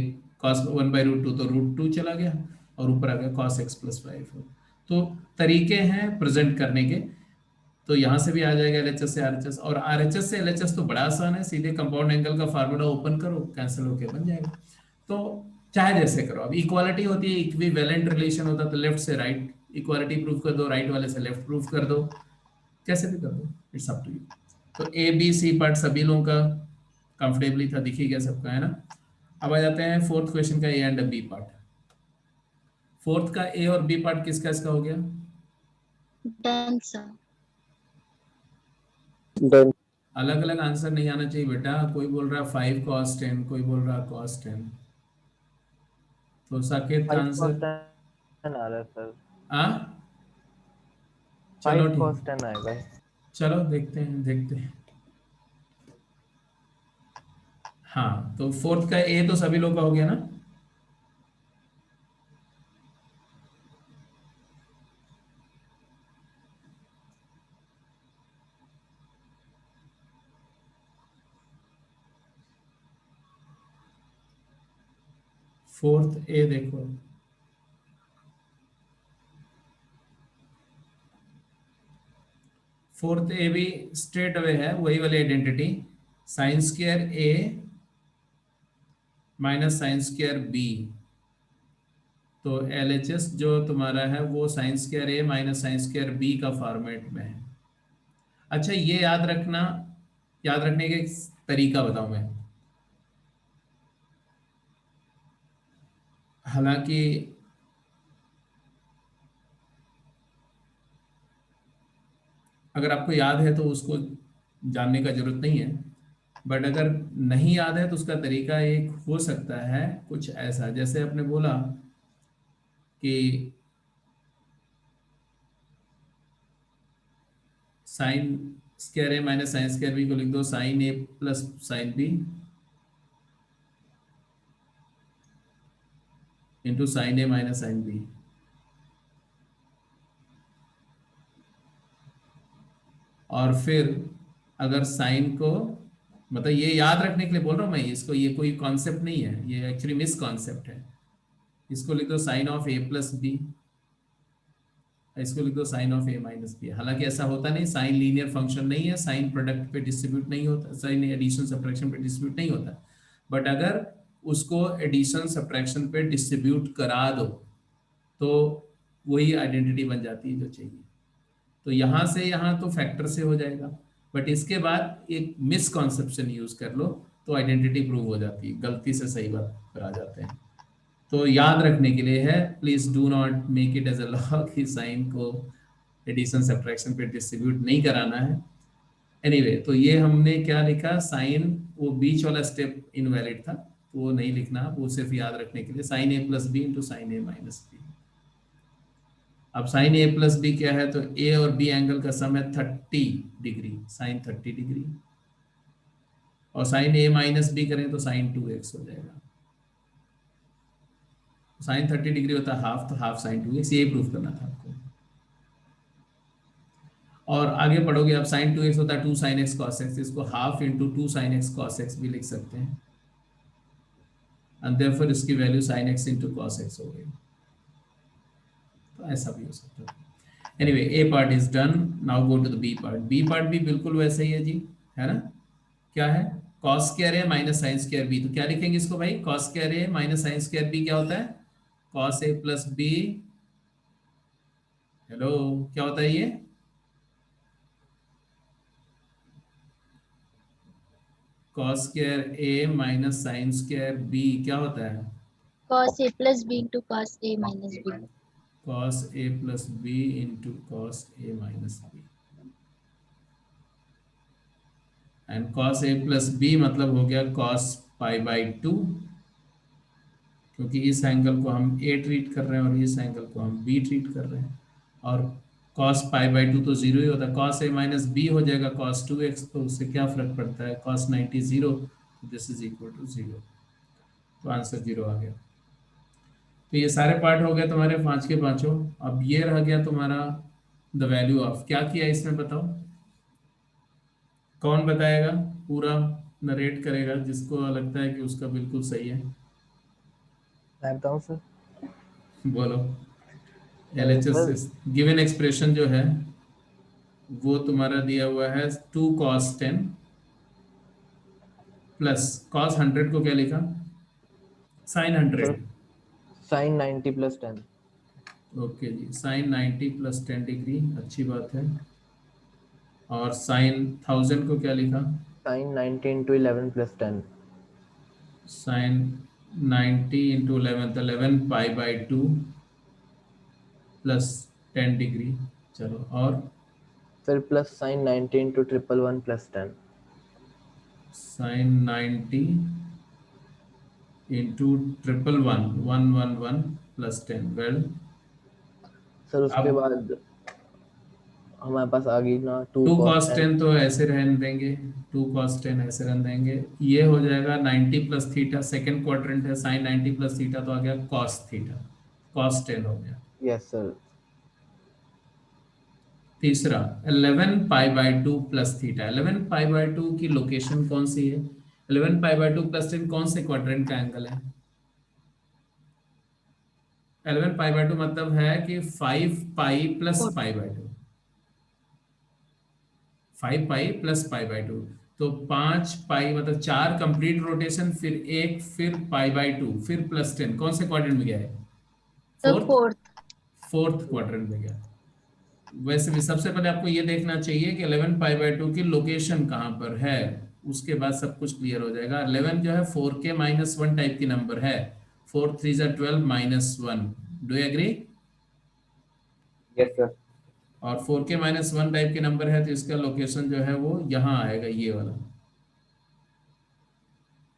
cos 1/√2 तो √2 चला गया, और ऊपर आ गया cos x प्लस π/4। तो तरीके हैं प्रेजेंट करने के, तो यहाँ से भी आ जाएगा LHS से RHS, और RHS से LHS तो बड़ा आसान है, सीधे कंपाउंड एंगल का फार्मूला ओपन करो, कैंसिल होके बन जाएगा। तो चाहे जैसे करो। अब इक्वालिटी होती है, इक्विवेलेंट रिलेशन होता है, तो लेफ्ट से राइट इक्वालिटी प्रूव कर दो, राइट वाले से लेफ्ट प्रूव कर दो, कैसे भी कर दो, इट्स अप टू यू। तो ABC पार्ट सभी लोगों का कंफर्टेबली था, दिख ही गया सबका, है ना। अब आ जाते हैं फोर्थ क्वेश्चन का A and B part. Fourth का A और B पार्ट किसका इसका हो गया? Done sir. अलग अलग आंसर नहीं आना चाहिए बेटा। कोई बोल रहा 5 cos 10, कोई बोल रहा cos 10, तो साकेत का 5 आंसर cos 10 आ रहा है सर। चलो 5 cos ठीक, 10 आएगा। चलो देखते हैं। हाँ, तो फोर्थ का A तो सभी लोग का हो गया ना। फोर्थ A देखो, फोर्थ ए भी स्ट्रेट अवे है, वही वाली identity, sign square A minus sine square B। तो LHS जो तुम्हारा है वो sign square A minus sine square B का फॉर्मेट में है। अच्छा, ये याद रखना, याद रखने का एक तरीका बताऊं मैं। हालांकि अगर आपको याद है तो उसको जानने का जरूरत नहीं है, बट अगर नहीं याद है तो उसका तरीका एक हो सकता है कुछ ऐसा, जैसे आपने बोला कि sine square A minus sine square B को लिख दो sine A plus sine B into sine A minus sine B। और फिर अगर साइन को, मतलब ये याद रखने के लिए बोल रहा हूँ मैं इसको, ये कोई कॉन्सेप्ट नहीं है, ये एक्चुअली मिस कॉन्सेप्ट है। इसको लिख दो sine of A plus B, इसको लिख दो sine of A minus B। हालांकि ऐसा होता नहीं, साइन लीनियर फंक्शन नहीं है, साइन प्रोडक्ट पे डिस्ट्रीब्यूट नहीं होता, साइन एडिशन सब्ट्रैक्शन पे डिस्ट्रीब्यूट नहीं होता, बट अगर उसको एडिशन सब्ट्रैक्शन पे डिस्ट्रीब्यूट करा दो तो वही आइडेंटिटी बन जाती है जो चाहिए। तो यहाँ से यहाँ तो फैक्टर से हो जाएगा, बट इसके बाद एक मिसकॉन्सेप्शन यूज कर लो तो आइडेंटिटी प्रूव हो जाती है, गलती से सही बात पर आ जाते हैं। तो याद रखने के लिए है, please do not make it as a law कि साइन को एडिशन सब्ट्रैक्शन पे डिस्ट्रीब्यूट नहीं कराना है। एनीवे, तो ये हमने क्या लिखा, साइन वो बीच वाला स्टेप इनवैलिड था, वो नहीं लिखना, वो सिर्फ याद रखने के लिए, साइन ए प्लस बी इंटू साइन ए माइनस बी। अब साइन ए प्लस बी क्या है, तो ए और बी एंगल का सम है 30 डिग्री, साइन 30 डिग्री, और साइन ए माइनस बी करें तो साइन 2x हो जाएगा। साइन 30 डिग्री होता है हाफ, तो हाफ साइन 2x, ये प्रूफ करना था आपको। और आगे पढ़ोगे, अब साइन 2x होता है 2 sin x cos x, इसको half into 2 sin x cos x भी लिख सकते हैं, एंड देयरफॉर इसकी value sin x into cos x हो गई। तो ऐसा भी हो सकता है। Anyway, A part is done, now go to the B part. B part भी बिल्कुल वैसे ही है जी, है ना? क्या है, cos square a minus sine square b, तो क्या लिखेंगे इसको भाई, cos square a minus sine square b क्या होता है, cos a plus b, hello क्या होता है ये, cos square a minus sine square b क्या होता है, cos a plus b into cos a minus b। cos a plus b into cos a minus b, and cos a plus b मतलब हो गया cos पाई बाई 2, क्योंकि इस angle को हम a ट्रीट कर रहे हैं और इस एंगल को हम b ट्रीट कर रहे हैं, और cos पाई बाई 2 तो जीरो ही होता है, cos a माइनस b हो जाएगा cos 2x, तो उससे क्या फर्क पड़ता है, cos 90 0, this is equal to 0, तो आंसर 0 आ गया। तो ये सारे पार्ट हो गए तुम्हारे 5 के 5। अब ये रह गया तुम्हारा द वैल्यू ऑफ, क्या किया इसमें बताओ, कौन बताएगा, पूरा नरेट करेगा जिसको लगता है कि उसका बिल्कुल सही है, मैं बताऊं सर? बोलो। LHS गिवन एक्सप्रेशन जो है वो तुम्हारा दिया हुआ है 2 cos 10 प्लस cos 100 को क्या लिखा, sin 100, साइन 90 प्लस 10। ओके जी, sin 90 प्लस 10 डिग्री, अच्छी बात है, और sin 1000 को क्या लिखा, sine 90 into 11 plus 10। sin 90 into 11, तो 11 पाई बाई 2 प्लस 10 डिग्री, चलो, और फिर plus sign 90 into 111 plus 10। sin 90 into 111 plus 10, well sir उसके अब बाद हमारे पास आ गई ना 2 2 cos cos 10। 10 तो ऐसे रहने देंगे, 2 cos 10 ऐसे रहने देंगे, ये हो जाएगा 90 प्लस थीटा, सेकेंड क्वाड्रेंट है, sin 90 प्लस थीटा तो आ गया cos थीटा, cos 10 हो गया। Yes sir. तीसरा 11 pi by 2 plus theta, 11 pi by 2 की लोकेशन कौन सी है, 11 पाई बाई 2 प्लस 10 कौन से क्वाड्रेंट का एंगल है, 11 पाई बाई 2 मतलब है कि 5 pi plus pi by 2, 5 pi plus pi by 2, तो 5 पाई मतलब 4 कंप्लीट रोटेशन, फिर एक, फिर पाई बाई 2, फिर प्लस 10, कौन से क्वाड्रेंट में गया है, The fourth, fourth। Fourth quadrant में गया। वैसे भी सबसे पहले आपको ये देखना चाहिए कि 11 पाई बाई 2 की लोकेशन कहाँ पर है, उसके बाद सब कुछ क्लियर हो जाएगा। 11 जो है 4k माइनस 1 टाइप की नंबर है, 4 3 12 minus 1, do you agree, yes sir. और 4k माइनस 1 टाइप के नंबर है, तो इसका लोकेशन जो है वो यहाँ आएगा, ये वाला,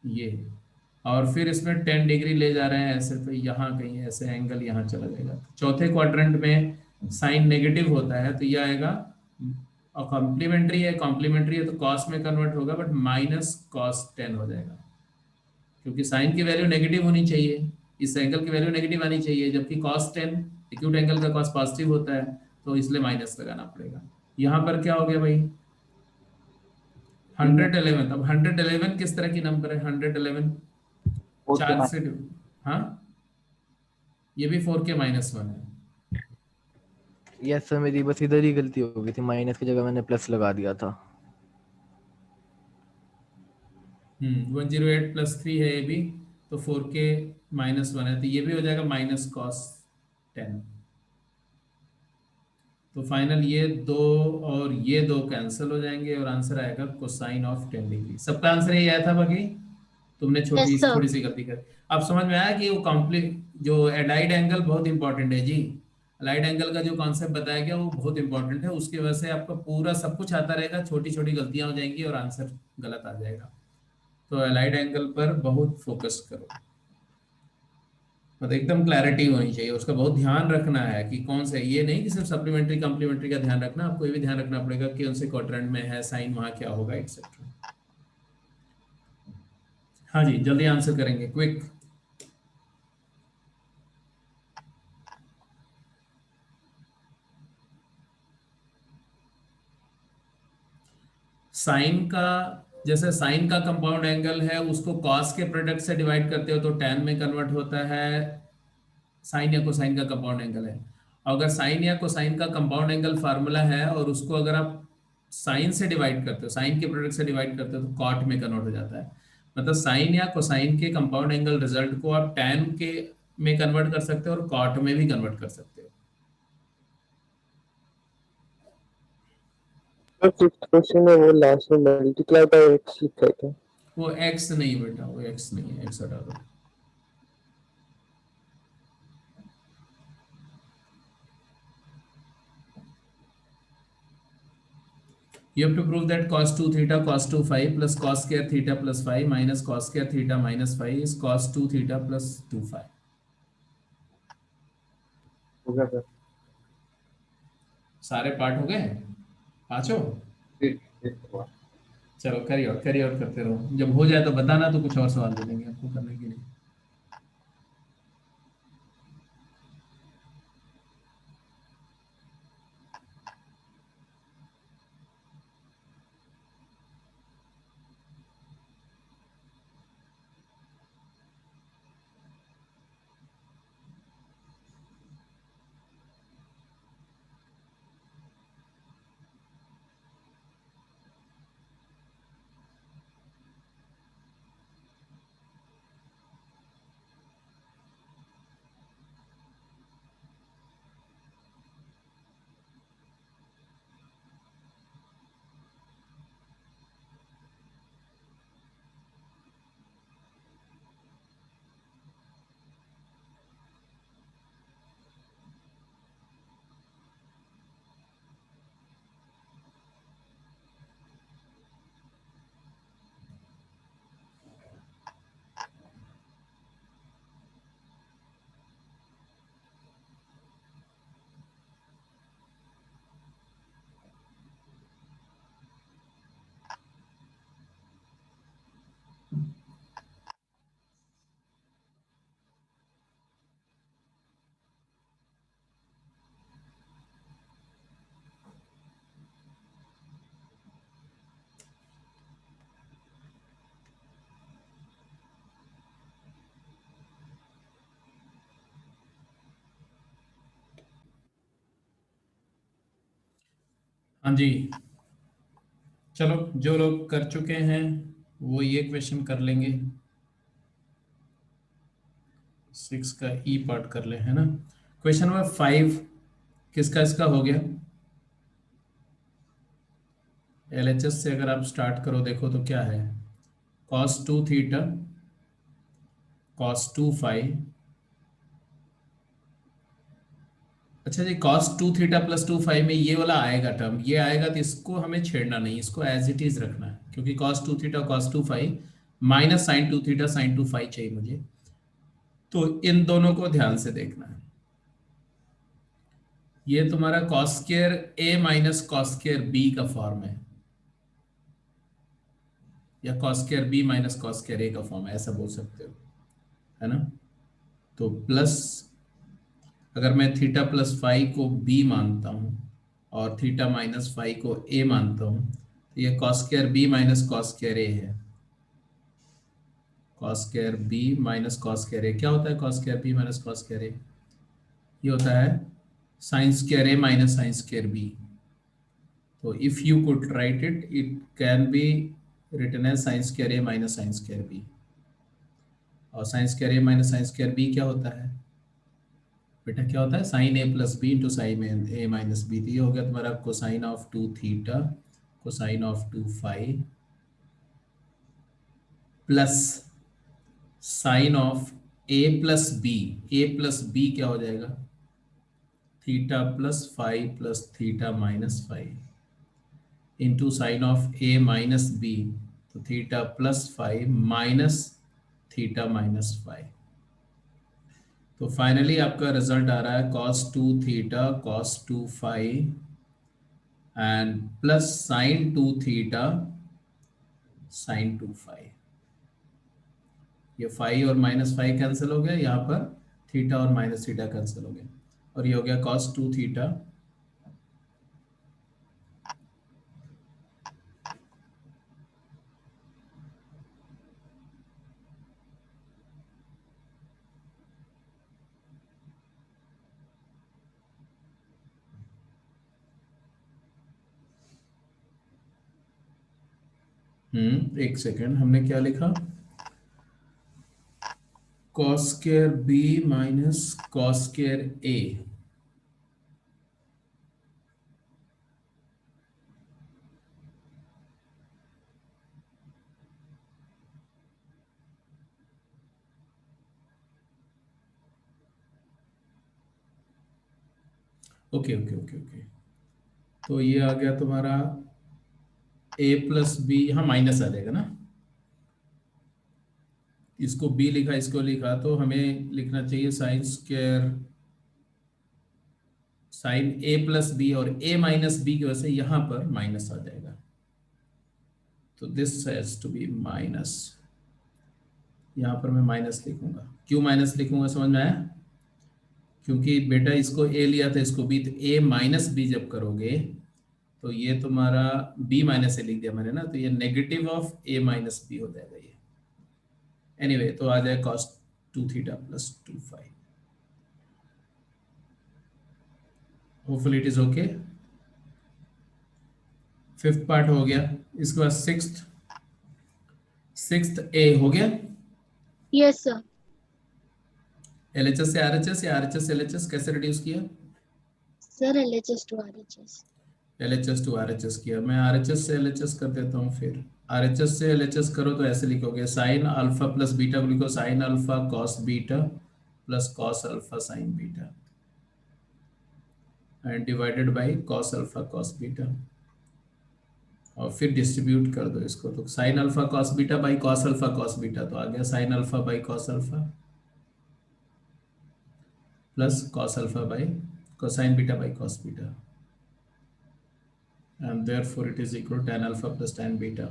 ये, और फिर इसमें 10 डिग्री ले जा रहे हैं ऐसे, तो यहाँ कहीं ऐसे एंगल यहाँ चला जाएगा। चौथे क्वाड्रेंट में साइन नेगेटिव होता है, तो ये आएगा, और कॉम्प्लीमेंट्री है, कॉम्प्लीमेंट्री है तो कॉस में कन्वर्ट होगा, बट माइनस कॉस 10 हो जाएगा, क्योंकि साइन की वैल्यू नेगेटिव होनी चाहिए, इस एंगल की वैल्यू नेगेटिव आनी चाहिए, जबकि कॉस 10 एक्यूट एंगल का कॉस पॉजिटिव होता है, तो इसलिए माइनस लगाना पड़ेगा। यहाँ पर क्या हो गया भाई, 111, अब 111 किस तरह की नंबर है, 111 4 से, हाँ ये भी 4k माइनस 1 है, यस सर, मेरी बस इधर ही गलती हो गई थी, माइनस की जगह मैंने प्लस लगा दिया था। 108 प्लस 3 है ये भी, तो 4k माइनस 1 है, तो ये भी हो जाएगा माइनस कॉस 10, तो फाइनल ये दो और ये दो कैंसिल हो जाएंगे, और आंसर आएगा कोसाइन ऑफ 10 डिग्री। सबका आंसर यही आया था, बाकी तुमने Yes sir। थोड़ी सी गलती कर। अब समझ में आया कि वो कॉम्प्लीट जो एलाइड एंगल बहुत इंपॉर्टेंट है जी, एलाइड एंगल का जो कॉन्सेप्ट बताया गया वो बहुत इंपॉर्टेंट है, उसकी वजह से आपका पूरा सब कुछ आता रहेगा, छोटी छोटी गलतियां हो जाएंगी और आंसर गलत आ जाएगा। तो अलाइड एंगल पर बहुत फोकस करो, मतलब एकदम क्लैरिटी होनी चाहिए, उसका बहुत ध्यान रखना है कि कौन से, ये नहीं कि सिर्फ सप्लीमेंट्री कम्प्लीमेंट्री का ध्यान रखना, आपको ये भी ध्यान रखना पड़ेगा कि उनसे क्वाड्रेंट में है, साइन वहां क्या होगा, एक्सेट्रा। हाँ जी, जल्दी आंसर करेंगे, क्विक। साइन का, जैसे साइन का कंपाउंड एंगल है, उसको कॉस के प्रोडक्ट से डिवाइड करते हो तो टैन में कन्वर्ट होता है, साइन या कोसाइन का कंपाउंड एंगल है। अगर साइन या कोसाइन का कंपाउंड एंगल फार्मूला है और उसको अगर आप साइन से डिवाइड करते हो, साइन के प्रोडक्ट से डिवाइड करते हो तो कॉट में कन्वर्ट हो जाता है। मतलब साइन या कोसाइन के कंपाउंड एंगल रिजल्ट को आप टैन के में कन्वर्ट कर सकते हो और कॉट में भी कन्वर्ट कर सकते हो। फिफ्थ क्वेश्चन में वो लास्ट में मल्टीप्लाई बाय एक्स लिखा है क्या? वो एक्स नहीं बेटा, वो एक्स नहीं है, एक्स हटा दो। You have to prove that cos 2 theta cos 2 phi plus cos square theta plus phi minus cos square theta minus phi is cos 2 theta plus 2 phi. हो गया सर। सारे पार्ट हो गए पांचों? फिर हुआ। चलो कैरी आउट करते रहो, जब हो जाए तो बताना, तो कुछ और सवाल दे देंगे आपको करने के लिए। हाँ जी, चलो जो लोग कर चुके हैं वो ये क्वेश्चन कर लेंगे, 6 का ई पार्ट कर ले, है ना। क्वेश्चन नंबर 5 किसका इसका हो गया? एलएचएस से अगर आप स्टार्ट करो देखो तो क्या है, cos 2 थीटा cos 2 फाई। अच्छा जी, cos 2 थीटा प्लस 2 फाई में ये वाला आएगा टर्म, ये आएगा तो इसको हमें छेड़ना नहीं, इसको एज इट इज रखना है, क्योंकि cos 2 theta cos 2 phi minus sine 2 theta sine 2 phi चाहिए मुझे, तो इन दोनों को ध्यान से देखना है। ये तुम्हारा cos square a minus cos square b का फॉर्म है, या cos square b minus cos square a का फॉर्म है, ऐसा बोल सकते हो, है ना। तो प्लस, अगर मैं थीटा प्लस फाई को b मानता हूं और थीटा माइनस फाई को a मानता हूं, तो ये cos square b minus cos square a है। cos square b minus cos square a क्या होता है? cos square b minus cos square a ये होता है sin square a minus sin square b। तो if you could write it, it can be written as sin square a minus sin square b। और sin square a minus sin square b क्या होता है बेटा? क्या होता है? Sine ए plus B into sine ए minus B. तो ये हो गया तुम्हारा cosine of 2 theta cosine of 2 phi plus sine of A plus B. A plus B क्या हो जाएगा? Theta plus phi plus theta minus phi into sine of A minus B. तो theta plus five minus theta minus five. तो finally आपका result आ रहा है cos 2 theta cos 2 five and plus sin 2 theta sin 2 five. ये five और minus five cancel हो गया, यहाँ पर थीटा और माइनस थीटा कैंसिल हो गया, और ये हो गया cos 2 थीटा एक सेकेंड, हमने क्या लिखा? cos square B minus cos square A. Okay okay okay okay, तो ये आ गया तुम्हारा a प्लस बी, हाँ माइनस आ जाएगा ना, इसको b लिखा इसको लिखा, तो हमें लिखना चाहिए sine square sine a plus B, और a माइनस बी की वजह से यहाँ पर माइनस आ जाएगा, तो this has to be minus. यहाँ पर मैं माइनस लिखूंगा, क्यों माइनस लिखूंगा समझ में आया? क्योंकि बेटा इसको a लिया था इसको b, तो a माइनस बी जब करोगे तो ये तुम्हारा b माइनस ए लिख दिया मैंने ना, तो ये negative of a minus B हो जाएगा ये। एनीवे तो आ जाए cos 2 theta plus 2 five. Hopefully it is okay. Fifth part हो गया, इसके बाद सिक्स्थ ए हो गया। Yes sir. एलएचएस से आरएचएस या आरएचएस से एलएचएस कैसे रिड्यूस किया? Sir LHS to RHS। LHS to RHS किया, मैं आरएचएस से एलएचएस कर देता हूँ। फिर आरएचएस से एलएचएस करो तो ऐसे लिखोगे साइन अल्फा प्लस बीटा को लिखो sine alpha cos beta plus cos alpha sine beta and divided by cos alpha cos beta, और फिर डिस्ट्रीब्यूट कर दो इसको, तो sine alpha cos beta by cos alpha cos beta, तो आ गया sine alpha by cos alpha plus cos alpha by cosine beta by cos beta, and therefore it is equal to tan alpha plus tan beta,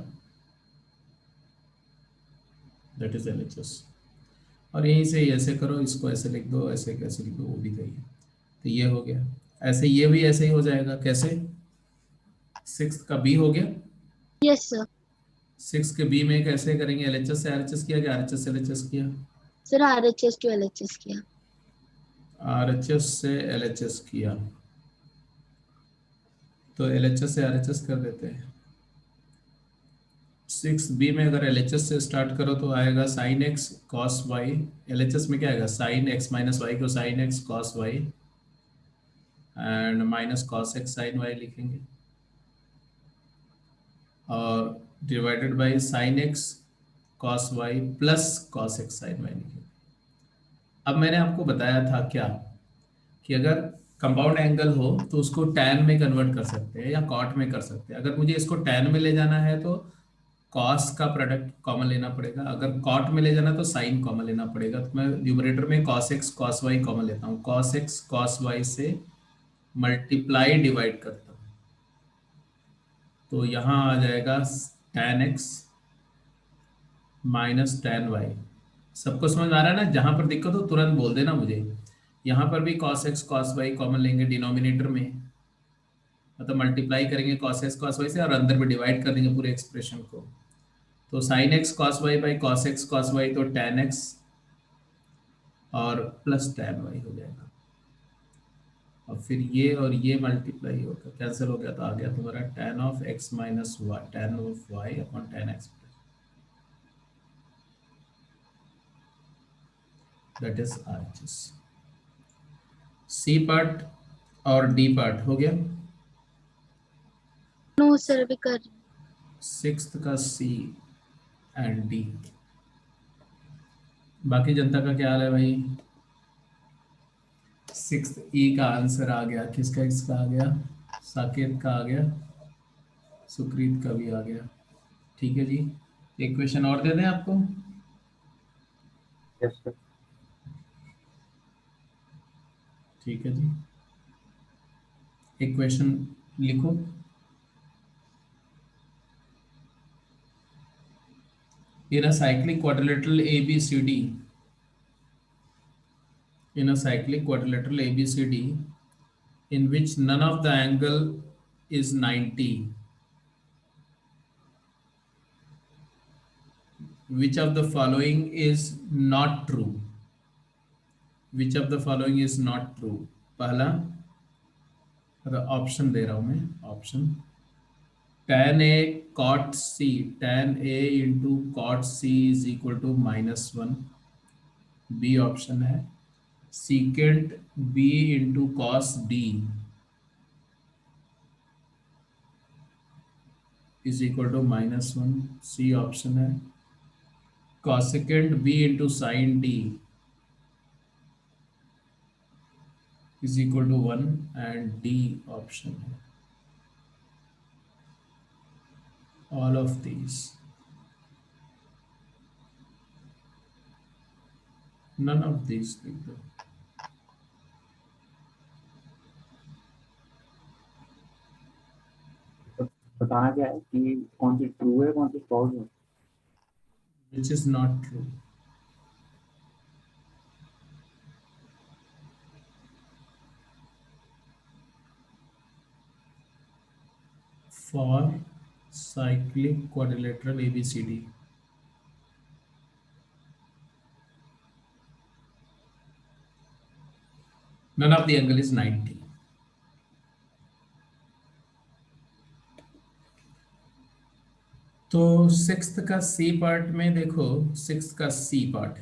that is LHS। और यहीं से ऐसे करो, इसको ऐसे लिख दो, ऐसे कैसे लिख दो वो भी सही है। तो ये हो गया, ऐसे ये भी ऐसे ही हो जाएगा। कैसे? सिक्स का बी हो गया। Yes sir. सिक्स के बी में कैसे करेंगे? एलएचएस से आरएचएस किया कि आरएचएस से एलएचएस किया? सर RHS to LHS किया। आरएचएस से एलएचएस किया, तो एलएचएस से आरएचएस कर देते हैं। 6b में अगर एलएचएस से स्टार्ट करो तो आएगा sine x cos y. LHS में क्या आएगा? साइन एक्स माइनस वाई को sine x cos y and minus cos x sine y लिखेंगे, और divided by sine x cos y plus cos x sine y लिखेंगे। अब मैंने आपको बताया था क्या कि अगर कंपाउंड एंगल हो तो उसको टैन में कन्वर्ट कर सकते हैं या कॉट में कर सकते हैं। अगर मुझे इसको टैन में ले जाना है तो कॉस का प्रोडक्ट कॉमन लेना पड़ेगा, अगर कॉट में ले जाना तो साइन कॉमन लेना पड़ेगा। तो मैं न्यूमरेटर में cos x cos y common लेता हूँ, कॉस एक्स कॉस वाई से मल्टीप्लाई डिवाइड करता हूँ, तो यहाँ आ जाएगा tan x minus tan y. सबको समझ आ रहा है ना? जहाँ पर दिक्कत हो तुरंत बोल देना मुझे। यहाँ पर भी cos x cos y common लेंगे डिनोमिनेटर में, मतलब मल्टीप्लाई करेंगे cos x cos y से और अंदर में डिवाइड कर देंगे पूरे एक्सप्रेशन को। तो sin x cos y by cos x cos y तो tan x और प्लस tan y हो जाएगा, और फिर ये और ये मल्टीप्लाई होकर कैंसिल हो गया, तो आ गया तुम्हारा tan of x minus y tan of y upon tan x, that is RHS। C part और डी पार्ट हो गया। नो सर अभी कर रही हूँ। सिक्स्थ का सी एंड डी। बाकी जनता का क्या हाल है भाई? सिक्स्थ ई का आंसर आ गया, किसका इसका आ गया? साकेत का आ गया, सुक्रीत का भी आ गया। ठीक है जी। एक क्वेश्चन और दे दें आपको? Yes sir. ठीक है जी, एक क्वेश्चन लिखो। In a cyclic quadrilateral ABCD, in a cyclic quadrilateral ABCD, in which none of the angle is 90, which of the following is not true? Which of the following is not true? पहला option दे रहा हूं मैं, option tan A cot C, tan A into cot C is equal to -1, B option है secant B into cos D is equal to -1, C option है cosecant B into sin D is equal to 1, and D option है all of these, none of these लिख दो। बताना क्या है कि कौन सी ट्रू है कौन सी फॉल्स है? which is not true? For cyclic quadrilateral ABCD, none of the angle is 90. तो सिक्स्थ का सी पार्ट में देखो, सिक्स्थ का C part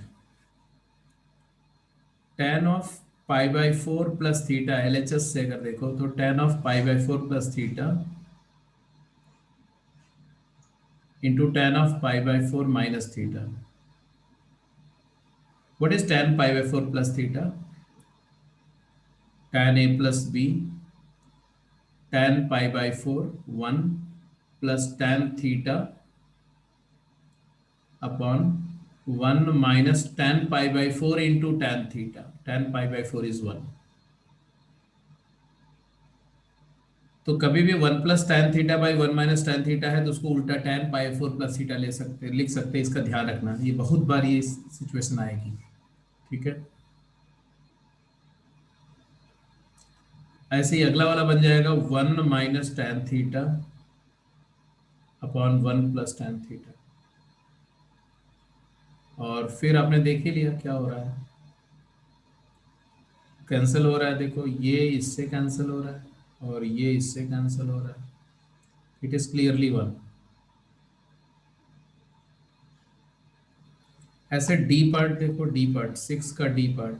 tan of pi by 4 plus theta, LHS से अगर देखो तो tan of pi by 4 plus theta into tan of pi by 4 minus theta. What is tan pi by 4 plus theta? tan A plus B, tan pi by 4 1 plus tan theta upon 1 minus tan pi by 4 into tan theta. tan pi by 4 is 1। तो कभी भी 1 plus tan theta by 1 minus tan theta है तो उसको उल्टा tan पाई 4 plus theta ले सकते, लिख सकते हैं। इसका ध्यान रखना, ये बहुत बार ये सिचुएशन आएगी, ठीक है। ऐसे ही अगला वाला बन जाएगा 1 minus tan theta upon 1 plus tan theta. और फिर आपने देख ही लिया क्या हो रहा है, कैंसिल हो रहा है। देखो ये इससे कैंसिल हो रहा है और ये इससे कैंसिल हो रहा है। It is clearly 1। ऐसे डी पार्ट देखो, डी पार्ट 6 का डी पार्ट,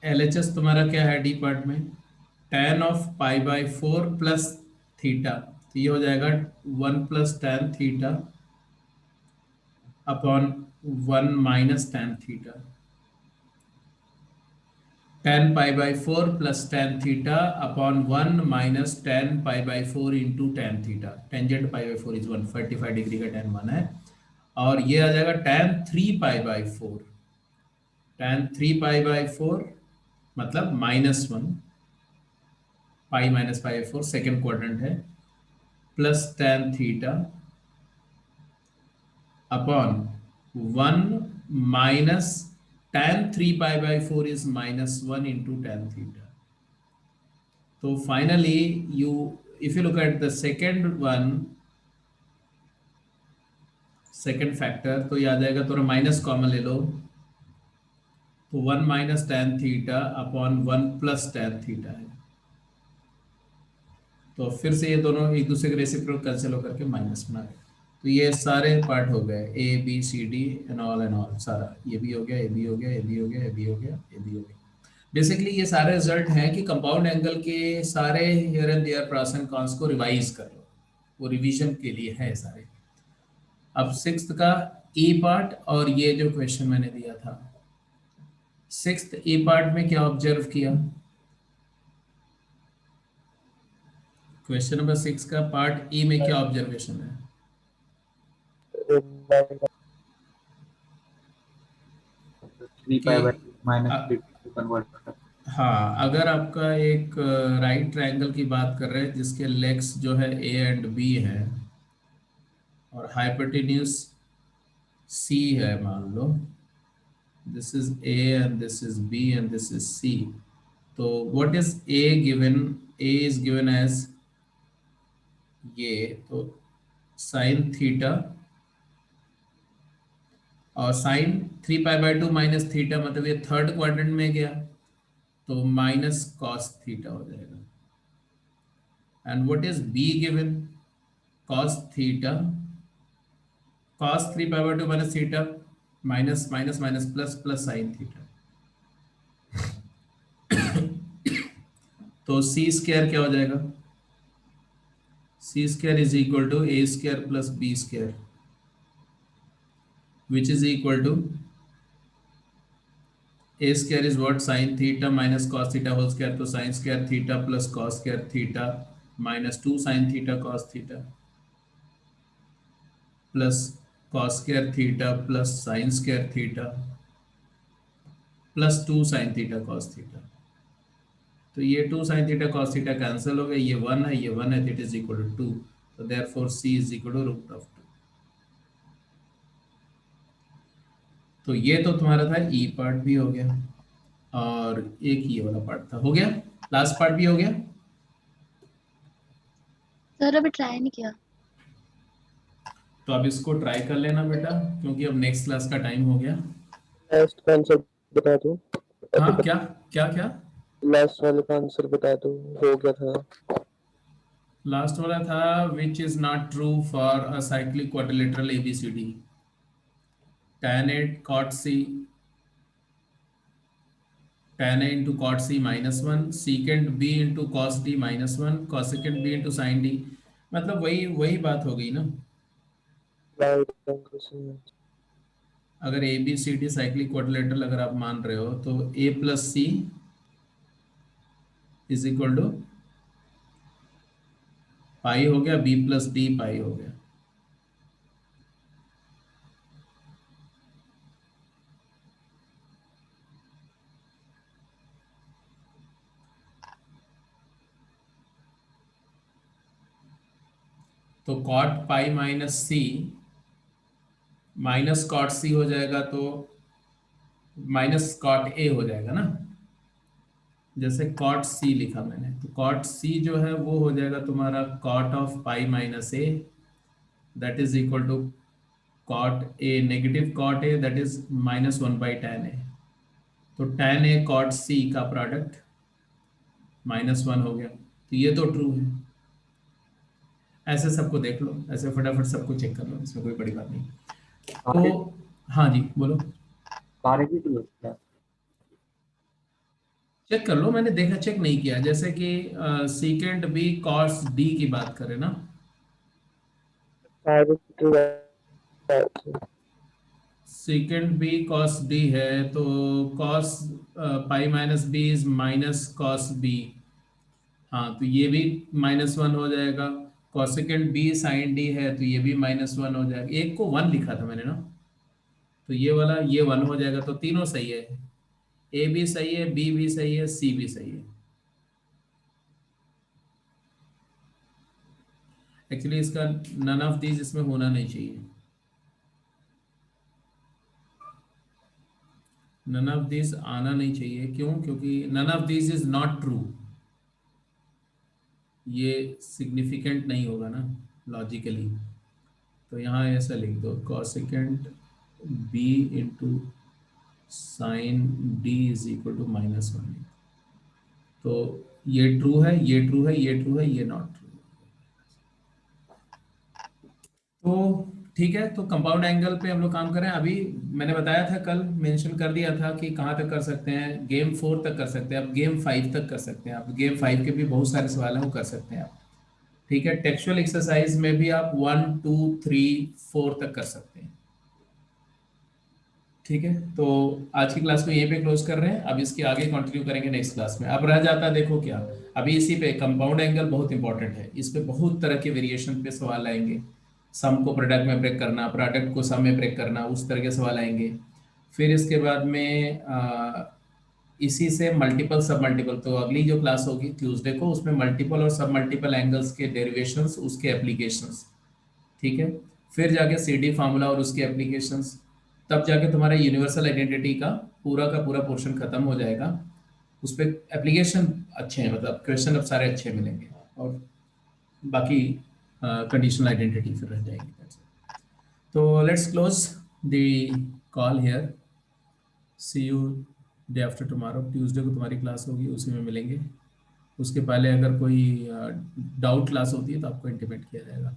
LHS तुम्हारा क्या है डी पार्ट में? tan of pi by 4 plus theta, तो ये हो जाएगा 1 plus tan theta upon 1 minus tan theta. tan pi by 4 plus tan theta upon 1 minus tan pi by 4 into tan theta. Tangent pi by 4 is 145 degree का tan 1 है। और ये आ जाएगा tan 3 pi by 4, tan 3 pi by 4 मतलब -1, pi minus pi by 4 second quadrant है, plus tan theta upon 1 minus tan 3 pi by 4 is -1 into tan theta. तो finally you if you look at the second one, second factor, तो ये आ जाएगा, थोड़ा minus common ले लो तो 1 minus tan theta upon 1 plus tan theta है। तो फिर से ये दोनों एक दूसरे के रेसिप्रोकल कैंसिल होकर के माइनस बना गए। तो ये सारे पार्ट हो गए, ABCD एंड ऑल सारा, ये भी हो गया, ये भी हो गया, ये भी हो गया, ये भी हो गया, ये भी हो गया। बेसिकली ये सारे रिजल्ट हैं कि कंपाउंड एंगल के सारे here and there pros and cons को रिवाइज कर लो, वो रिवीजन के लिए है सारे। अब सिक्स्थ का ए पार्ट और ये जो क्वेश्चन मैंने दिया था, सिक्स्थ ए पार्ट में क्या ऑब्जर्व किया? क्वेश्चन नंबर 6 का पार्ट ई में क्या ऑब्जर्वेशन है? थ्री कि pi by minus uh- three to convert कर। हाँ, अगर आपका एक राइट ट्रायंगल की बात कर रहे हैं जिसके लेग्स जो है ए एंड बी है और हाइपोटेन्यूज सी है, मान लो this is A and this is B and this is C. So what is A given? A is given as ये, तो साइन थीटा और sine 3 pi by 2 minus theta, मतलब ये third quadrant में गया तो माइनस कॉस थीटा हो जाएगा. And what is B given? Cos theta, cos 3 pi by 2 minus theta, minus minus minus plus plus sine theta. तो C square क्या हो जाएगा? C square is equal to A square plus B square, which is equal to a square is what? Sin theta minus cos theta whole square. तो sin square theta plus cos square theta minus 2 sin theta cos theta plus cos square theta plus sin square theta plus 2 sin theta cos theta. तो ये 2 sin theta cos theta cancel हो गए, ये 1 है, ये 1 है, that is equal to 2. So therefore c is equal to root of 2. तो ये तो तुम्हारा था ई पार्ट भी हो गया और एक ये वाला पार्ट था, हो गया. लास्ट पार्ट भी हो गया. सर अभी ट्राई नहीं किया. तो अब इसको ट्राई कर लेना बेटा, क्योंकि अब नेक्स्ट क्लास का टाइम हो गया. लास्ट का आंसर बता दो. हाँ, क्या क्या क्या? लास्ट वाले का आंसर बता दो, हो गया था. लास्ट वाला था which is not true for a cyclic quadrilateral ABCD. tan A cot C, tan A into cot C minus 1, secant B into cos D minus 1, cosecant B into sin D. मतलब वही वही बात हो गई ना. Right answer से. अगर A B C D cyclic quadrilateral अगर आप मान रहे हो तो A plus C is equal to pi हो गया, बी प्लस डी पाई हो गया. तो cot pi minus C minus cot C हो जाएगा, तो माइनस कॉट ए हो जाएगा ना. जैसे कॉट सी लिखा मैंने, तो कॉट सी जो है वो हो जाएगा तुम्हारा cot of pi minus A, that is equal to cot A negative cot A, that is minus 1/tan A. तो tan ए कॉट सी का प्रोडक्ट -1 हो गया. तो ये तो ट्रू है. ऐसे सबको देख लो, ऐसे फटाफट सबको चेक कर लो, इसमें कोई बड़ी बात नहीं. तो हाँ जी बोलो. सारे की ट्रू है. चेक कर लो, मैंने देखा चेक नहीं किया. जैसे कि सीकेंट बी कॉस डी की बात करें ना, सारे ट्रू है. सीकेंट बी कॉस डी है तो cos pi minus B is minus cos B. हाँ, तो ये भी -1 हो जाएगा. कॉसेकेंट बी साइन डी है तो ये भी -1 हो जाएगा. एक को 1 लिखा था मैंने ना, तो ये वाला ये 1 हो जाएगा. तो तीनों सही है, ए भी सही है, बी भी सही है, सी भी सही है. एक्चुअली इसका नन ऑफ दीज इसमें होना नहीं चाहिए. नन ऑफ दिस आना नहीं चाहिए. क्यों? क्योंकि none of this is not true. ये सिग्निफिकेंट नहीं होगा ना लॉजिकली. तो यहाँ ऐसा लिख दो, cosecant B into sine D is equal to -1. तो ये ट्रू है, ये ट्रू है, ये ट्रू है, ये नॉट ट्रू. तो ठीक है, तो कंपाउंड एंगल पे हम लोग काम करें. अभी मैंने बताया था, कल मेंशन कर दिया था कि कहाँ तक कर सकते हैं. गेम 4 तक कर सकते हैं, अब गेम 5 तक कर सकते हैं. अब गेम 5 के भी बहुत सारे सवाल हैं, वो कर सकते हैं आप. ठीक है, टेक्सचुअल एक्सरसाइज में भी आप 1 2 3 4 तक कर सकते हैं. ठीक. ठीक है, तो आज की क्लास को यहीं पे क्लोज कर रहे हैं। अब इसके आगे कंटिन्यू करेंगे नेक्स्ट क्लास में। अब रह जाता है, देखो क्या, अभी इसी पे कंपाउंड एंगल बहुत इंपॉर्टेंट है। इस पे बहुत तरह के वेरिएशन पे सवाल आएंगे। सम को प्रोडक्ट में ब्रेक करना, प्रोडक्ट को सम में ब्रेक करना, उस तरह के सवाल आएंगे। फिर इसके बाद में इसी से मल्टीपल सब मल्टीपल, तो अगली जो क्लास होगी ट्यूसडे को, उसमें मल्टीपल और सब मल्टीपल एंगल्स के डेरिवेशंस, उसके एप्लीकेशंस। ठीक है, फिर जाके CD फार्मूला और उसके एप्लीकेशंस, तब जाके तुम्हारा यूनिवर्सल आइडेंटिटी का पूरा पोर्शन खत्म हो जाएगा। उस पर एप्लीकेशन अच्छे हैं, मतलब क्वेश्चन अब सारे अच्छे मिलेंगे, और बाकी कंडीशनल आइडेंटिटी फिर रह जाएगी। तो let's close the call here. See you day after tomorrow. Tuesday को तुम्हारी क्लास होगी, उसी में मिलेंगे। उसके पहले अगर कोई डाउट क्लास होती है तो आपको इंटीमेट किया जाएगा।